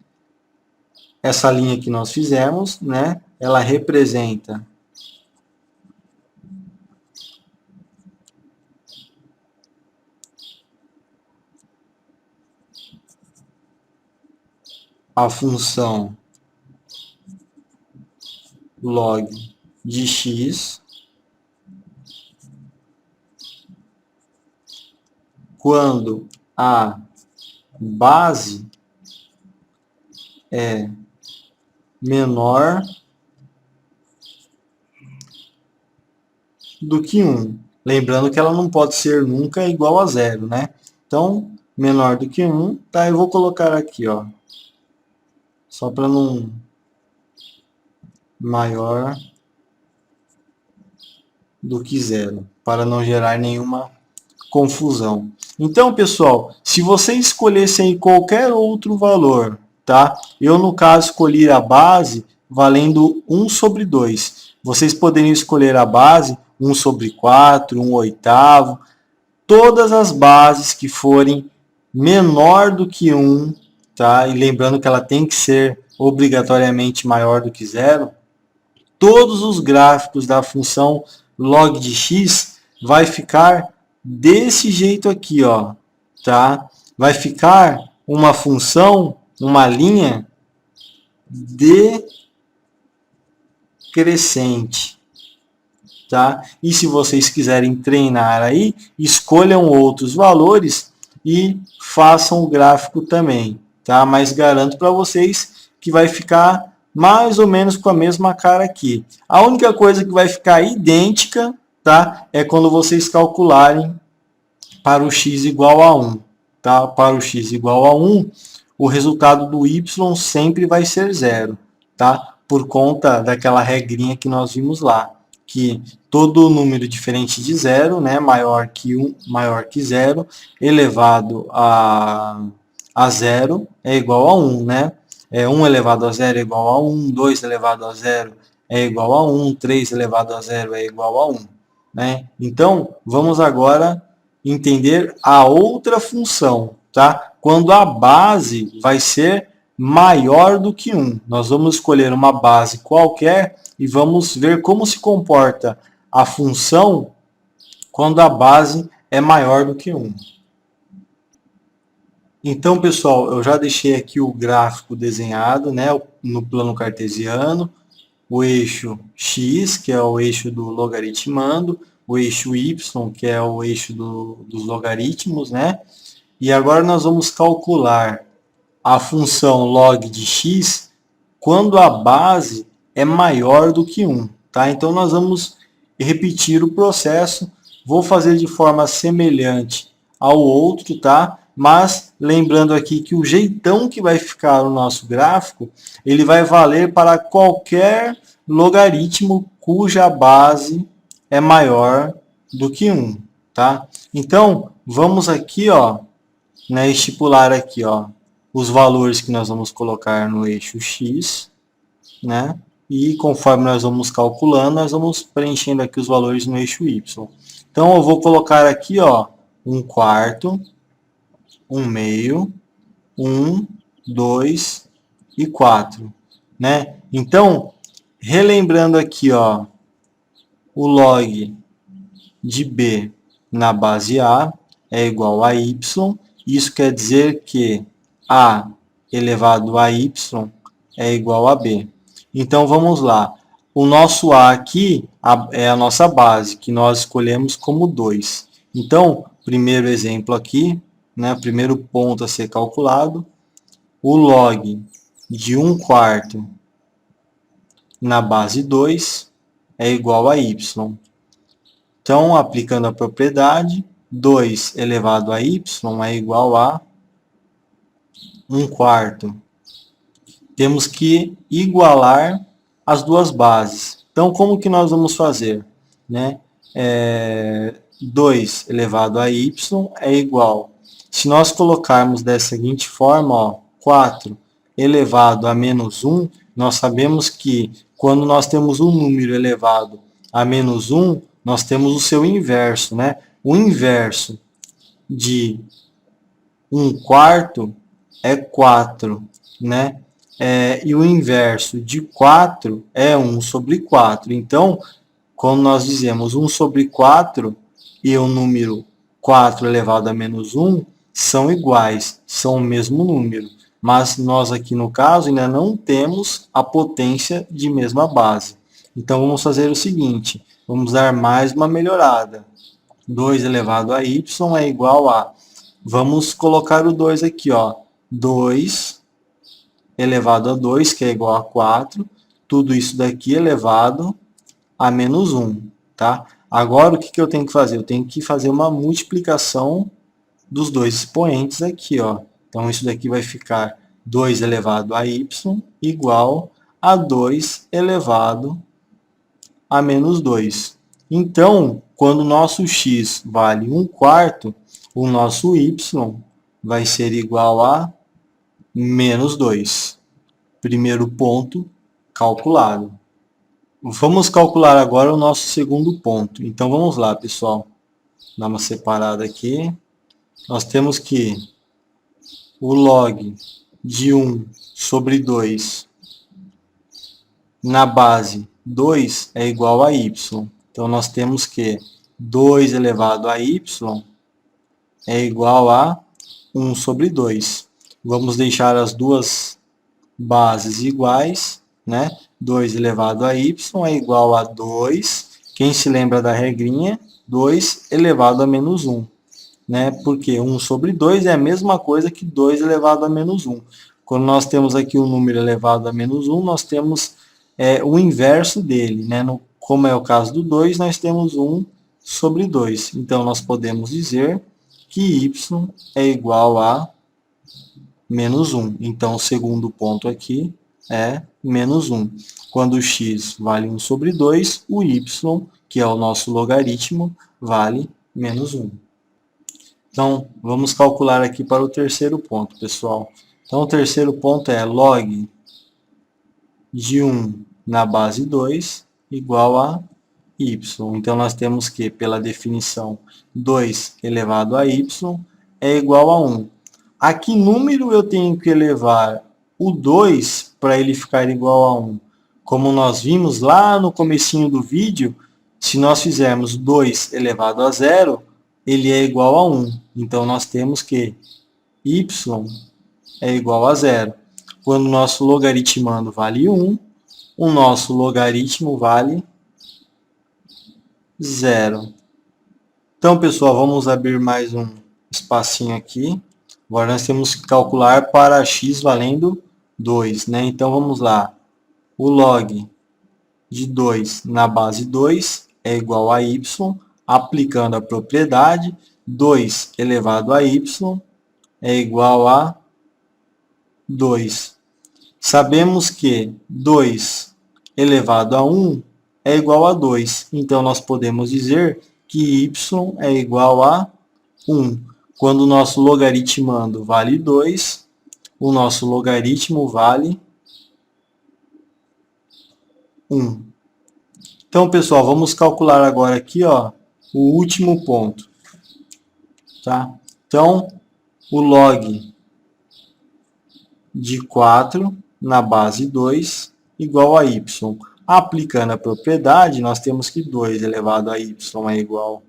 Speaker 1: Essa linha que nós fizemos, né? Ela representa a função log de x quando a base é menor do que 1. Lembrando que ela não pode ser nunca igual a 0, né? Então, menor do que 1, tá? Eu vou colocar aqui, ó. Só para não... maior do que 0, para não gerar nenhuma confusão. Então, pessoal, se vocês escolhessem qualquer outro valor, tá? Eu, no caso, escolhi a base valendo 1 sobre 2. Vocês poderiam escolher a base 1 sobre 4, 1 oitavo. todas as bases que forem menor do que 1, tá? E lembrando que ela tem que ser obrigatoriamente maior do que 0, todos os gráficos da função log de x vai ficar desse jeito aqui, ó, tá? Vai ficar uma função, uma linha decrescente, tá? E se vocês quiserem treinar aí, escolham outros valores e façam o gráfico também, tá? Mas garanto para vocês que vai ficar mais ou menos com a mesma cara aqui. A única coisa que vai ficar idêntica, tá? É quando vocês calcularem para o x igual a 1, tá? Para o x igual a 1, o resultado do y sempre vai ser 0, tá? Por conta daquela regrinha que nós vimos lá, que todo número diferente de 0, né, maior que 1, maior que 0, elevado a 0 é igual a 1, né? 1 elevado a 0 é igual a 1, 2 elevado a 0 é igual a 1, 3 elevado a 0 é igual a 1, né? Então, vamos agora entender a outra função, tá? Quando a base vai ser maior do que 1. Nós vamos escolher uma base qualquer e vamos ver como se comporta a função quando a base é maior do que 1. Então, pessoal, eu já deixei aqui o gráfico desenhado, né, no plano cartesiano, o eixo x, que é o eixo do logaritmando, o eixo y, que é o eixo dos logaritmos, né? E agora nós vamos calcular a função log de x quando a base é maior do que 1, tá? Então nós vamos repetir o processo, vou fazer de forma semelhante ao outro, tá? Mas lembrando aqui que o jeitão que vai ficar o nosso gráfico, ele vai valer para qualquer logaritmo cuja base é maior do que 1, tá? Então, vamos aqui, ó, né, estipular aqui, ó, os valores que nós vamos colocar no eixo x, né? E conforme nós vamos calculando, nós vamos preenchendo aqui os valores no eixo y. Então, eu vou colocar aqui, ó, 1/4, 1/2, 1, 2 e 4, né? Então, relembrando aqui, ó, o log de b na base a é igual a y. Isso quer dizer que a elevado a y é igual a b. Então, vamos lá. O nosso a aqui é a nossa base, que nós escolhemos como 2. Então, primeiro exemplo aqui, né, primeiro ponto a ser calculado, o log de 1/4 na base 2 é igual a y. Então, aplicando a propriedade, 2 elevado a y é igual a 1/4. Temos que igualar as duas bases. Então, como que nós vamos fazer? Né? 2 elevado a y é igual. Se nós colocarmos da seguinte forma, ó, 4 elevado a menos 1, nós sabemos que quando nós temos um número elevado a menos 1, nós temos o seu inverso, né? O inverso de 1/4 é 4, né? E o inverso de 4 é 1/4. Então, quando nós dizemos 1/4 e o número 4 elevado a menos 1 são iguais, são o mesmo número. Mas nós aqui no caso ainda não temos a potência de mesma base. Então vamos fazer o seguinte, vamos dar mais uma melhorada. 2 elevado a y é igual a, vamos colocar o 2 aqui, ó, 2 elevado a 2, que é igual a 4, tudo isso daqui elevado a menos 1, tá? Agora, o que eu tenho que fazer? Eu tenho que fazer uma multiplicação dos dois expoentes aqui, ó. Então, isso daqui vai ficar 2 elevado a y igual a 2 elevado a menos 2. Então, quando o nosso x vale 1/4, o nosso y vai ser igual a menos 2. Primeiro ponto calculado. Vamos calcular agora o nosso segundo ponto. Então, vamos lá, pessoal. dar uma separada aqui. Nós temos que o log de 1 sobre 2 na base 2 é igual a y. Então, nós temos que 2 elevado a y é igual a 1 sobre 2. Vamos deixar as duas bases iguais, né? 2 elevado a y é igual a 2. Quem se lembra da regrinha? 2 elevado a menos 1. Né? Porque 1 sobre 2 é a mesma coisa que 2 elevado a menos 1. Quando nós temos aqui um número elevado a menos 1, nós temos o inverso dele. Né? Como é o caso do 2, nós temos 1 sobre 2. Então, nós podemos dizer que y é igual a menos 1. Então, o segundo ponto aqui é menos 1. Quando o x vale 1 sobre 2, o y, que é o nosso logaritmo, vale menos 1. Então, vamos calcular aqui para o terceiro ponto, pessoal. Então, o terceiro ponto é log de 1 na base 2 igual a y. Então, nós temos que, pela definição, 2 elevado a y é igual a 1. A que número eu tenho que elevar o 2 para ele ficar igual a 1? Como nós vimos lá no comecinho do vídeo, se nós fizermos 2 elevado a 0, ele é igual a 1. Então, nós temos que y é igual a 0. Quando o nosso logaritmando vale 1, o nosso logaritmo vale 0. Então, pessoal, vamos abrir mais um espacinho aqui. Agora nós temos que calcular para x valendo 2. Né? Então, vamos lá. O log de 2 na base 2 é igual a y. Aplicando a propriedade, 2 elevado a y é igual a 2. Sabemos que 2 elevado a 1 é igual a 2. Então, nós podemos dizer que y é igual a 1. Quando o nosso logaritmando vale 2, o nosso logaritmo vale 1. Então, pessoal, vamos calcular agora aqui, ó, o último ponto. Tá? Então, o log de 4 na base 2 igual a y. Aplicando a propriedade, nós temos que 2 elevado a y é igual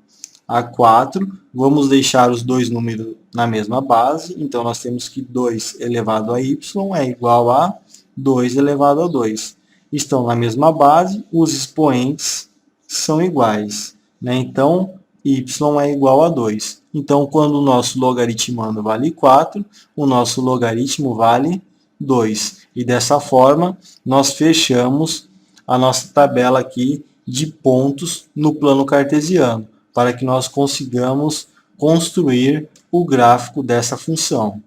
Speaker 1: a 4. Vamos deixar os dois números na mesma base. Então, nós temos que 2 elevado a y é igual a 2 elevado a 2. Estão na mesma base, os expoentes são iguais. Né? Então, y é igual a 2. Então, quando o nosso logaritmando vale 4, o nosso logaritmo vale 2. E dessa forma, nós fechamos a nossa tabela aqui de pontos no plano cartesiano, para que nós consigamos construir o gráfico dessa função.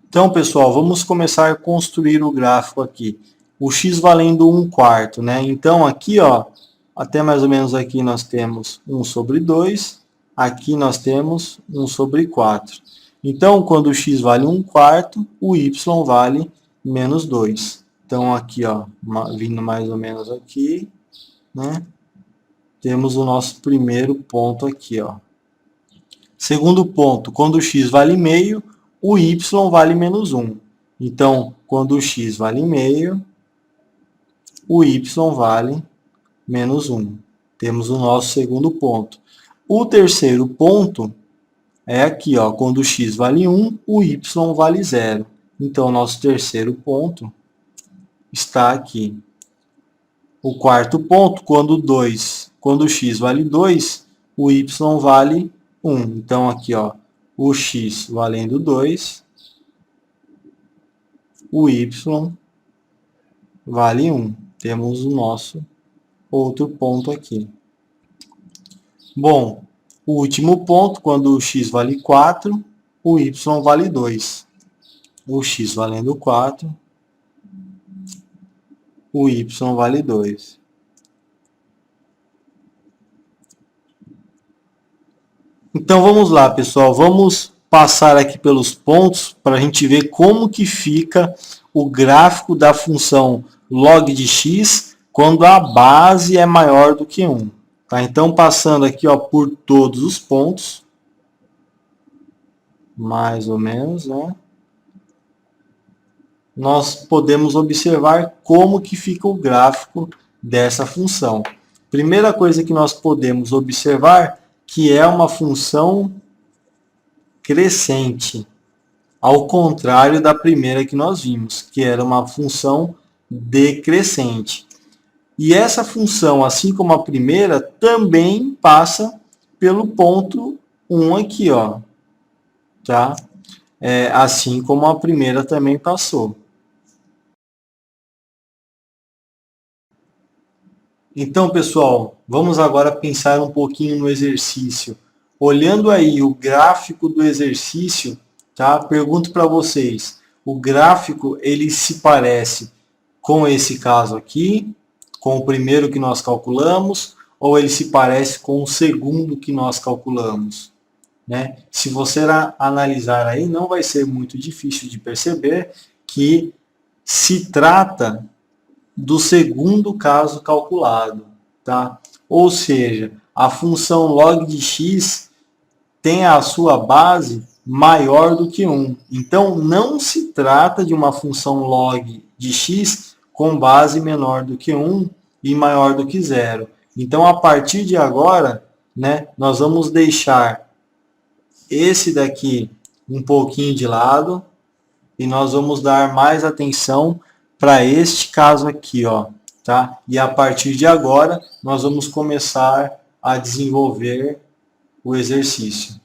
Speaker 1: Então, pessoal, vamos começar a construir o gráfico aqui. O x valendo 1/4, né? Então, aqui, ó, até mais ou menos aqui nós temos 1 sobre 2, aqui nós temos 1 sobre 4. Então, quando o x vale 1/4, o y vale menos 2. Então, aqui, ó, vindo mais ou menos aqui, né? Temos o nosso primeiro ponto aqui, ó. Segundo ponto, quando o x vale meio, o y vale menos 1. Então, quando o x vale meio, o y vale menos 1. Temos o nosso segundo ponto. O terceiro ponto é aqui, ó, quando o x vale 1, o y vale 0. Então, nosso terceiro ponto está aqui. O quarto ponto, quando o x vale 2, o y vale 1. Então, aqui, ó, o x valendo 2, o y vale 1. Temos o nosso outro ponto aqui. Bom, o último ponto, quando o x vale 4, o y vale 2. O x valendo 4, o y vale 2. Então, vamos lá, pessoal. Vamos passar aqui pelos pontos para a gente ver como que fica o gráfico da função log de x quando a base é maior do que 1. Tá? Então, passando aqui, ó, por todos os pontos, mais ou menos, né? Nós podemos observar como que fica o gráfico dessa função. Primeira coisa que nós podemos observar que é uma função crescente, ao contrário da primeira que nós vimos, que era uma função decrescente. E essa função, assim como a primeira, também passa pelo ponto 1 aqui, ó, tá? Assim como a primeira também passou. Então, pessoal, vamos agora pensar um pouquinho no exercício. Olhando aí o gráfico do exercício, tá? Pergunto para vocês, o gráfico ele se parece com esse caso aqui, com o primeiro que nós calculamos, ou ele se parece com o segundo que nós calculamos? Né? Se você analisar aí, não vai ser muito difícil de perceber que se trata do segundo caso calculado, tá? Ou seja, a função log de x tem a sua base maior do que 1. Então, não se trata de uma função log de x com base menor do que 1 e maior do que 0. Então, a partir de agora, né, nós vamos deixar esse daqui um pouquinho de lado e nós vamos dar mais atenção para este caso aqui, ó, tá? E a partir de agora, nós vamos começar a desenvolver o exercício.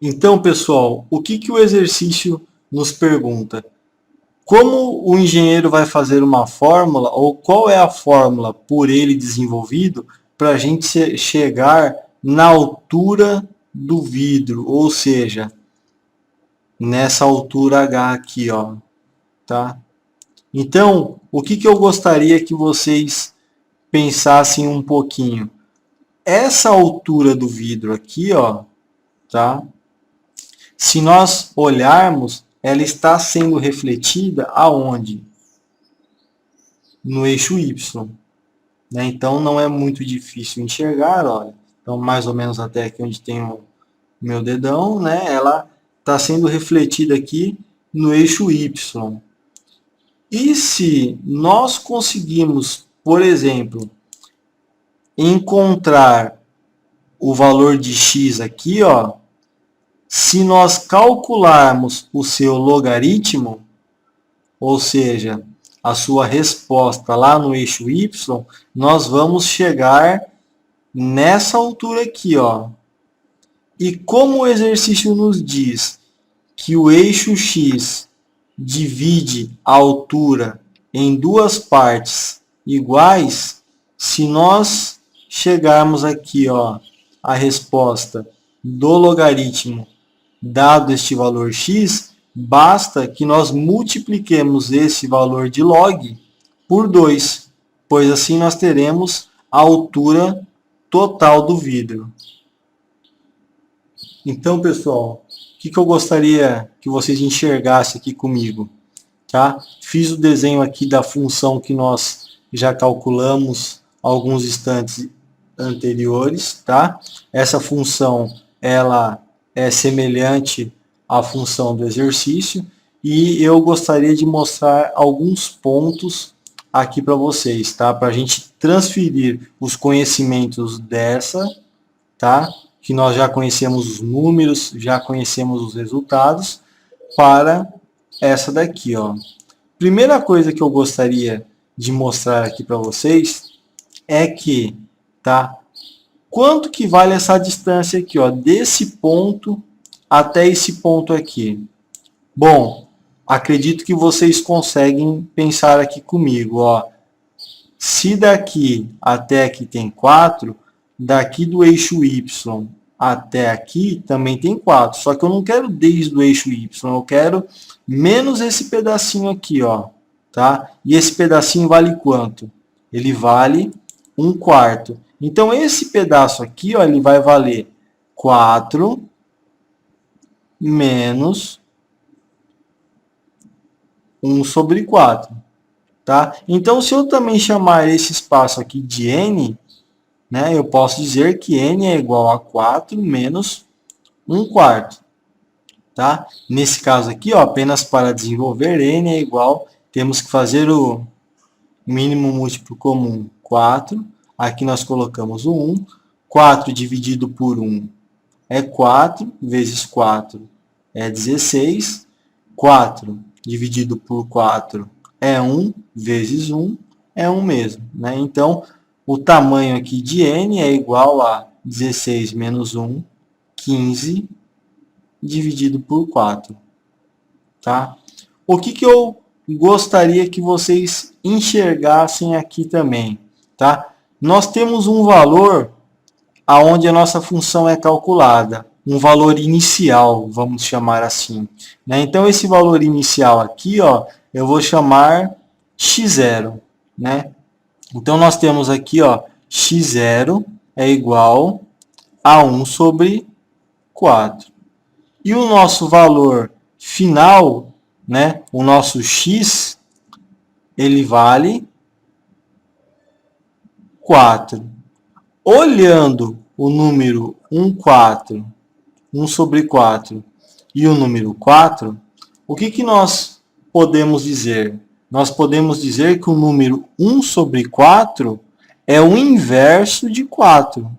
Speaker 1: Então, pessoal, o que o exercício nos pergunta? Como o engenheiro vai fazer uma fórmula, ou qual é a fórmula por ele desenvolvido, para a gente chegar na altura do vidro, ou seja, nessa altura H aqui, ó, tá? Então, o que eu gostaria que vocês pensassem um pouquinho? Essa altura do vidro aqui, ó, tá? Se nós olharmos, ela está sendo refletida aonde? No eixo Y. Né? Então, não é muito difícil enxergar, olha. Então, mais ou menos até aqui onde tem o meu dedão, né? Ela está sendo refletida aqui no eixo Y. E se nós conseguimos, por exemplo, encontrar o valor de x aqui, ó, se nós calcularmos o seu logaritmo, ou seja, a sua resposta lá no eixo y, nós vamos chegar nessa altura aqui, ó. E como o exercício nos diz que o eixo x divide a altura em duas partes iguais, se nós chegarmos aqui, ó, a resposta do logaritmo dado este valor x, basta que nós multipliquemos esse valor de log por 2, pois assim nós teremos a altura total do vidro. Então, pessoal, o que eu gostaria que vocês enxergassem aqui comigo? Tá? Fiz o desenho aqui da função que nós já calculamos alguns instantes anteriores. Tá? Essa função ela é semelhante à função do exercício e eu gostaria de mostrar alguns pontos aqui para vocês, tá? Para a gente transferir os conhecimentos dessa, tá? Que nós já conhecemos os números, já conhecemos os resultados, para essa daqui, ó. Primeira coisa que eu gostaria de mostrar aqui para vocês é que, tá? Quanto que vale essa distância aqui, ó, desse ponto até esse ponto aqui? Bom, acredito que vocês conseguem pensar aqui comigo, ó. Se daqui até aqui tem 4, daqui do eixo Y até aqui também tem 4. Só que eu não quero desde o eixo Y, eu quero menos esse pedacinho aqui, ó, tá? E esse pedacinho vale quanto? Ele vale 1/4. Então, esse pedaço aqui, ó, ele vai valer 4 menos 1/4. Tá? Então, se eu também chamar esse espaço aqui de n, né, eu posso dizer que n é igual a 4 menos 1/4. Tá? Nesse caso aqui, ó, apenas para desenvolver, n é igual, temos que fazer o mínimo múltiplo comum, 4. Aqui nós colocamos o 1. 4 dividido por 1 é 4, vezes 4 é 16. 4 dividido por 4 é 1, vezes 1 é 1 mesmo. Né? Então, o tamanho aqui de n é igual a 16 menos 1, 15, dividido por 4. Tá? O que eu gostaria que vocês enxergassem aqui também? Tá? Nós temos um valor aonde a nossa função é calculada, um valor inicial, vamos chamar assim. Né? Então, esse valor inicial aqui, ó, eu vou chamar x0. Né? Então, nós temos aqui, ó, x0 é igual a 1 sobre 4. E o nosso valor final, né, o nosso x, ele vale 4. Olhando o número 1 sobre 4 e o número 4, o que nós podemos dizer? Nós podemos dizer que o número 1 sobre 4 é o inverso de 4.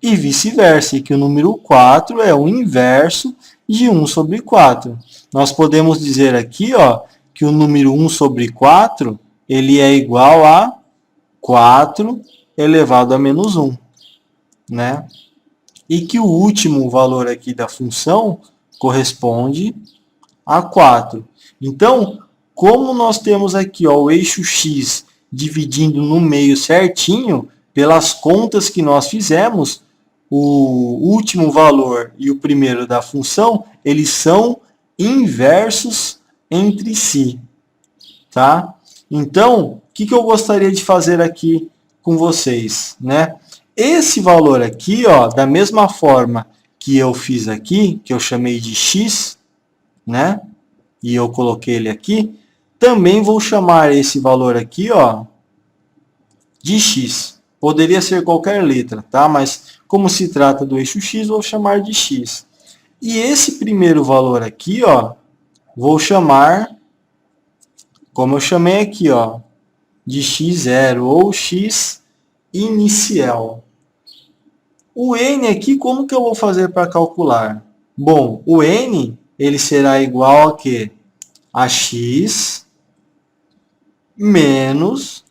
Speaker 1: E vice-versa, e que o número 4 é o inverso de 1 sobre 4. Nós podemos dizer aqui, ó, que o número 1 sobre 4 ele é igual a 4 elevado a menos 1. Né? E que o último valor aqui da função corresponde a 4. Então, como nós temos aqui, ó, o eixo x dividindo no meio certinho, pelas contas que nós fizemos, o último valor e o primeiro da função, eles são inversos entre si. Tá? Então, o que eu gostaria de fazer aqui com vocês? Né? Esse valor aqui, ó, da mesma forma que eu fiz aqui, que eu chamei de x, né? E eu coloquei ele aqui, também vou chamar esse valor aqui, ó, de x. Poderia ser qualquer letra, tá? Mas como se trata do eixo x, vou chamar de x. E esse primeiro valor aqui, ó, vou chamar, como eu chamei aqui, ó, de x0 ou x inicial. O n aqui, como que eu vou fazer para calcular? Bom, o n ele será igual a quê? A x menos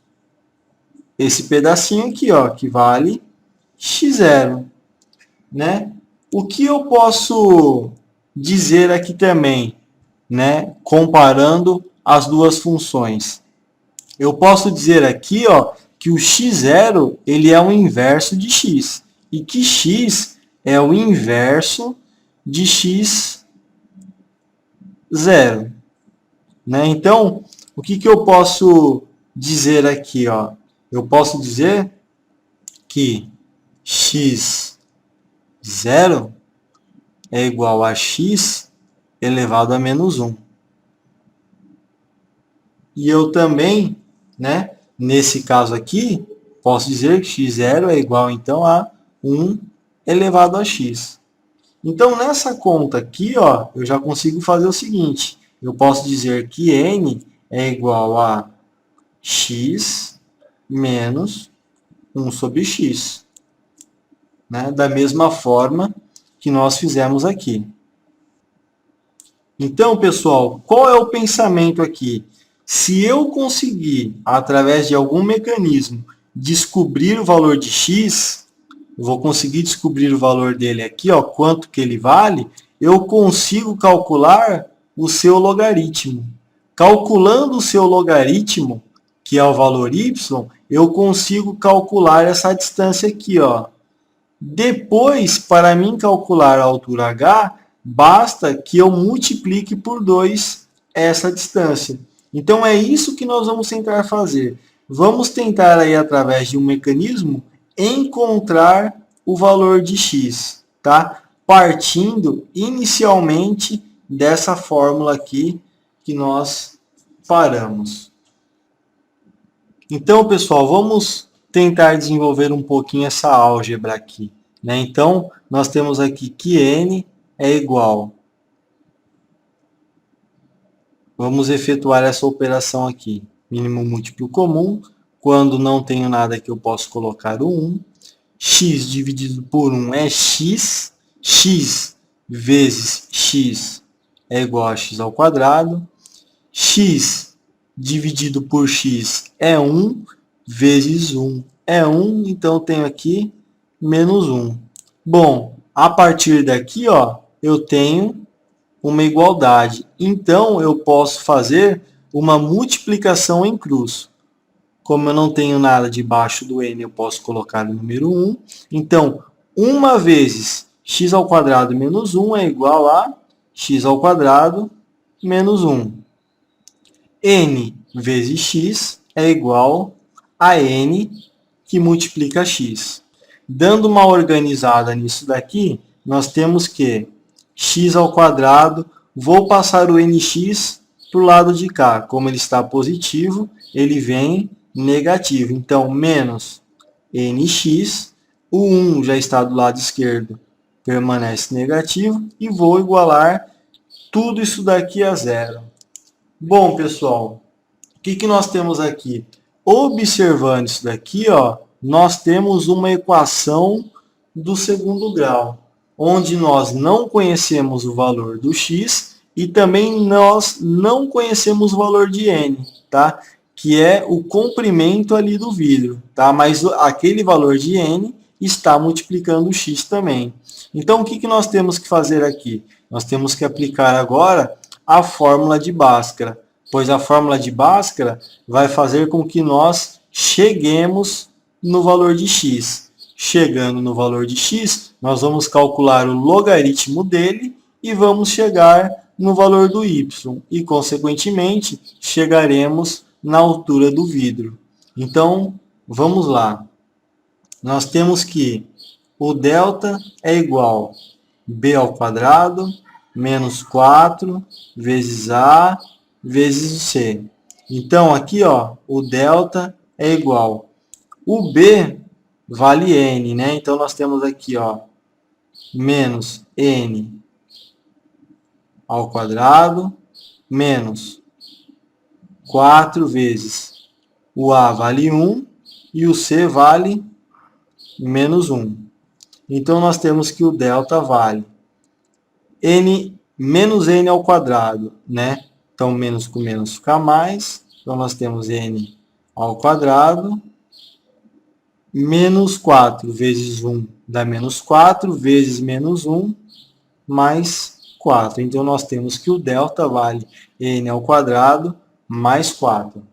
Speaker 1: esse pedacinho aqui, ó, que vale x0. Né? O que eu posso dizer aqui também, né, comparando as duas funções? Eu posso dizer aqui, ó, que o x0 ele é o inverso de x e que x é o inverso de x0. Né? Então, o que eu posso dizer aqui? Ó? Eu posso dizer que x0 é igual a x elevado a menos 1. E eu também, né, nesse caso aqui, posso dizer que x0 é igual, então, a 1 elevado a x. Então, nessa conta aqui, ó, eu já consigo fazer o seguinte. Eu posso dizer que n é igual a x menos 1 sobre x. Né? Da mesma forma que nós fizemos aqui. Então, pessoal, qual é o pensamento aqui? Se eu conseguir, através de algum mecanismo, descobrir o valor de x, eu vou conseguir descobrir o valor dele aqui, ó, quanto que ele vale, eu consigo calcular o seu logaritmo. Calculando o seu logaritmo, que é o valor y, eu consigo calcular essa distância aqui, ó. Depois, para mim calcular a altura h, basta que eu multiplique por 2 essa distância. Então, é isso que nós vamos tentar fazer. Vamos tentar, aí, através de um mecanismo, encontrar o valor de x, tá? Partindo inicialmente dessa fórmula aqui que nós paramos. Então, pessoal, vamos tentar desenvolver um pouquinho essa álgebra aqui, né? Então, nós temos aqui que n é igual. Vamos efetuar essa operação aqui. Mínimo múltiplo comum. Quando não tenho nada aqui, eu posso colocar o 1. X dividido por 1 é x. X vezes x é igual a x ao quadrado. X dividido por x é 1, vezes 1 é 1, então eu tenho aqui menos 1. Bom, a partir daqui, ó, eu tenho uma igualdade. Então, eu posso fazer uma multiplicação em cruz. Como eu não tenho nada debaixo do n, eu posso colocar o número 1. Então, 1 vezes x ao quadrado menos 1 é igual a x ao quadrado menos 1. N vezes x é igual a n que multiplica x. Dando uma organizada nisso daqui, nós temos que x ao quadrado, vou passar o nx para o lado de cá. Como ele está positivo, ele vem negativo. Então, menos nx, o 1 já está do lado esquerdo, permanece negativo, e vou igualar tudo isso daqui a zero. Bom, pessoal, o que nós temos aqui? Observando isso daqui, ó, nós temos uma equação do segundo grau, onde nós não conhecemos o valor do x e também nós não conhecemos o valor de n, tá? Que é o comprimento ali do vidro, tá? Mas aquele valor de n está multiplicando o x também. Então, o que nós temos que fazer aqui? Nós temos que aplicar agora a fórmula de Bhaskara, pois a fórmula de Bhaskara vai fazer com que nós cheguemos no valor de x. Chegando no valor de x, nós vamos calcular o logaritmo dele e vamos chegar no valor do y. E, consequentemente, chegaremos na altura do vidro. Então, vamos lá. Nós temos que o delta é igual a b ao quadrado menos 4 vezes a vezes c. Então, aqui, ó, o delta é igual. O b vale n, né? Então, nós temos aqui, ó, menos n ao quadrado menos 4 vezes o a vale 1 e o c vale menos 1. Então, nós temos que o delta vale n menos n ao quadrado, né? Então, menos com menos fica mais. Então, nós temos n ao quadrado menos 4 vezes 1 dá menos 4, vezes menos 1, mais 4. Então, nós temos que o delta vale n ao quadrado mais 4.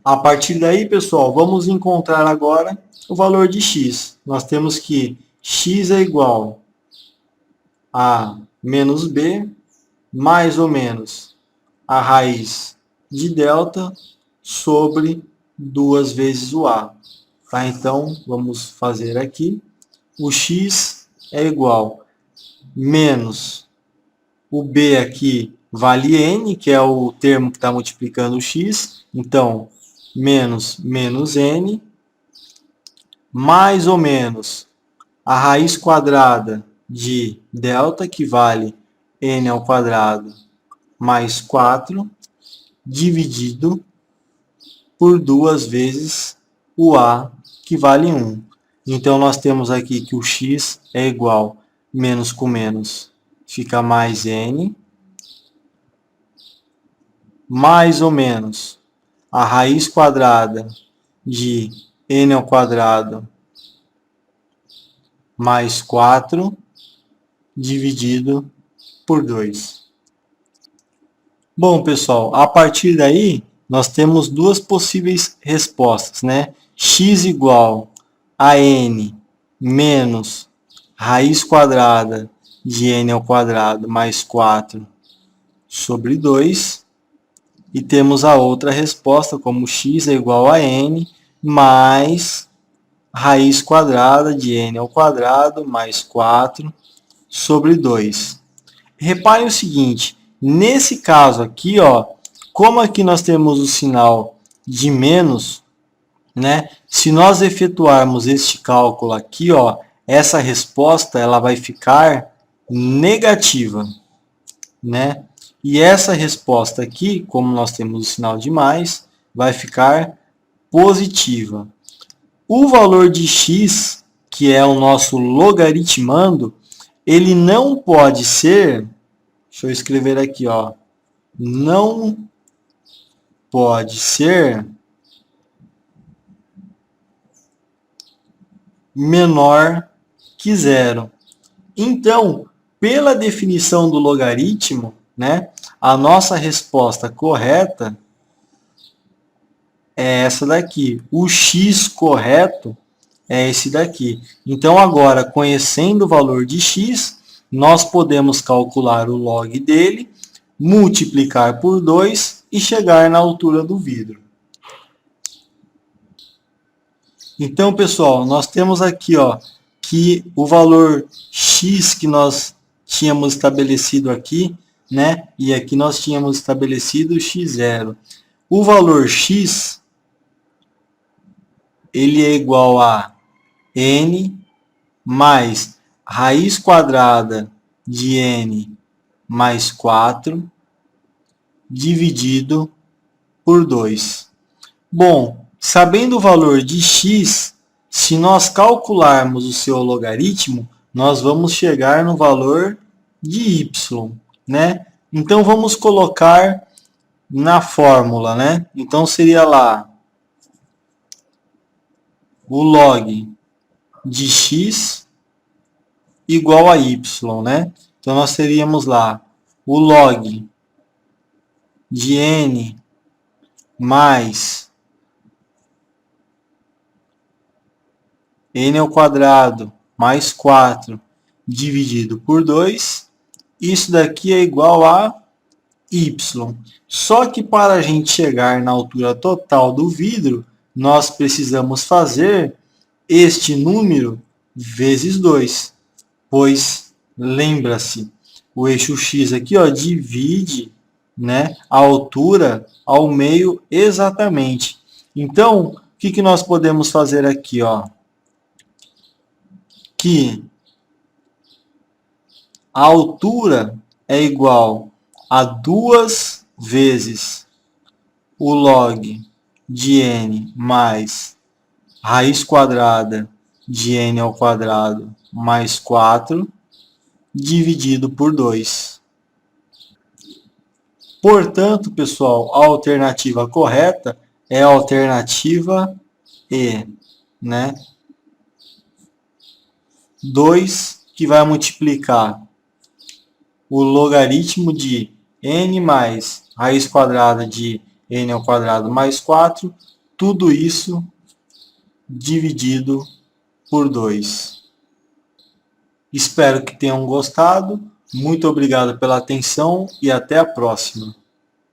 Speaker 1: A partir daí, pessoal, vamos encontrar agora o valor de x. Nós temos que x é igual a menos b, mais ou menos a raiz de delta sobre 2 vezes o a. Tá? Então, vamos fazer aqui. O x é igual menos o b aqui vale n, que é o termo que está multiplicando o x. Então, menos n, mais ou menos a raiz quadrada de delta, que vale n ao quadrado mais 4, dividido por 2 vezes o a, que vale 1. Então, nós temos aqui que o x é igual menos com menos, fica mais n, mais ou menos a raiz quadrada de n ao quadrado mais 4, dividido por 2. Bom, pessoal, a partir daí, nós temos duas possíveis respostas, né? X igual a n menos raiz quadrada de n ao quadrado mais 4 sobre 2. E temos a outra resposta, como x é igual a n mais raiz quadrada de n ao quadrado mais 4 sobre 2. Reparem o seguinte, nesse caso aqui, ó, como aqui nós temos o sinal de menos, né? Se nós efetuarmos este cálculo aqui, ó, essa resposta ela vai ficar negativa, né? E essa resposta aqui, como nós temos o sinal de mais, vai ficar positiva. O valor de x, que é o nosso logaritmando, ele não pode ser, deixa eu escrever aqui, ó, não pode ser menor que zero. Então, pela definição do logaritmo, né, a nossa resposta correta é essa daqui. O x correto é esse daqui. Então, agora, conhecendo o valor de x, nós podemos calcular o log dele, multiplicar por 2 e chegar na altura do vidro. Então, pessoal, nós temos aqui, ó, que o valor x que nós tínhamos estabelecido aqui, né? E aqui nós tínhamos estabelecido x0. O valor x, ele é igual a n mais raiz quadrada de n mais 4 dividido por 2. Bom, sabendo o valor de x, se nós calcularmos o seu logaritmo, nós vamos chegar no valor de y, né? Então, vamos colocar na fórmula, né? Então, seria lá o log de x igual a y, né? Então, nós teríamos lá o log de n mais n ao quadrado mais 4 dividido por 2. Isso daqui é igual a y. Só que para a gente chegar na altura total do vidro, nós precisamos fazer este número vezes 2. Pois, lembra-se, o eixo x aqui, ó, divide, né, a altura ao meio exatamente. Então, o que nós podemos fazer aqui? Ó? Que a altura é igual a 2 vezes o log de n mais raiz quadrada de n ao quadrado mais 4 dividido por 2. Portanto, pessoal, a alternativa correta é a alternativa E, né? 2 que vai multiplicar o logaritmo de n mais raiz quadrada de n ao quadrado mais 4, tudo isso dividido por 2. Espero que tenham gostado. Muito obrigado pela atenção e até a próxima.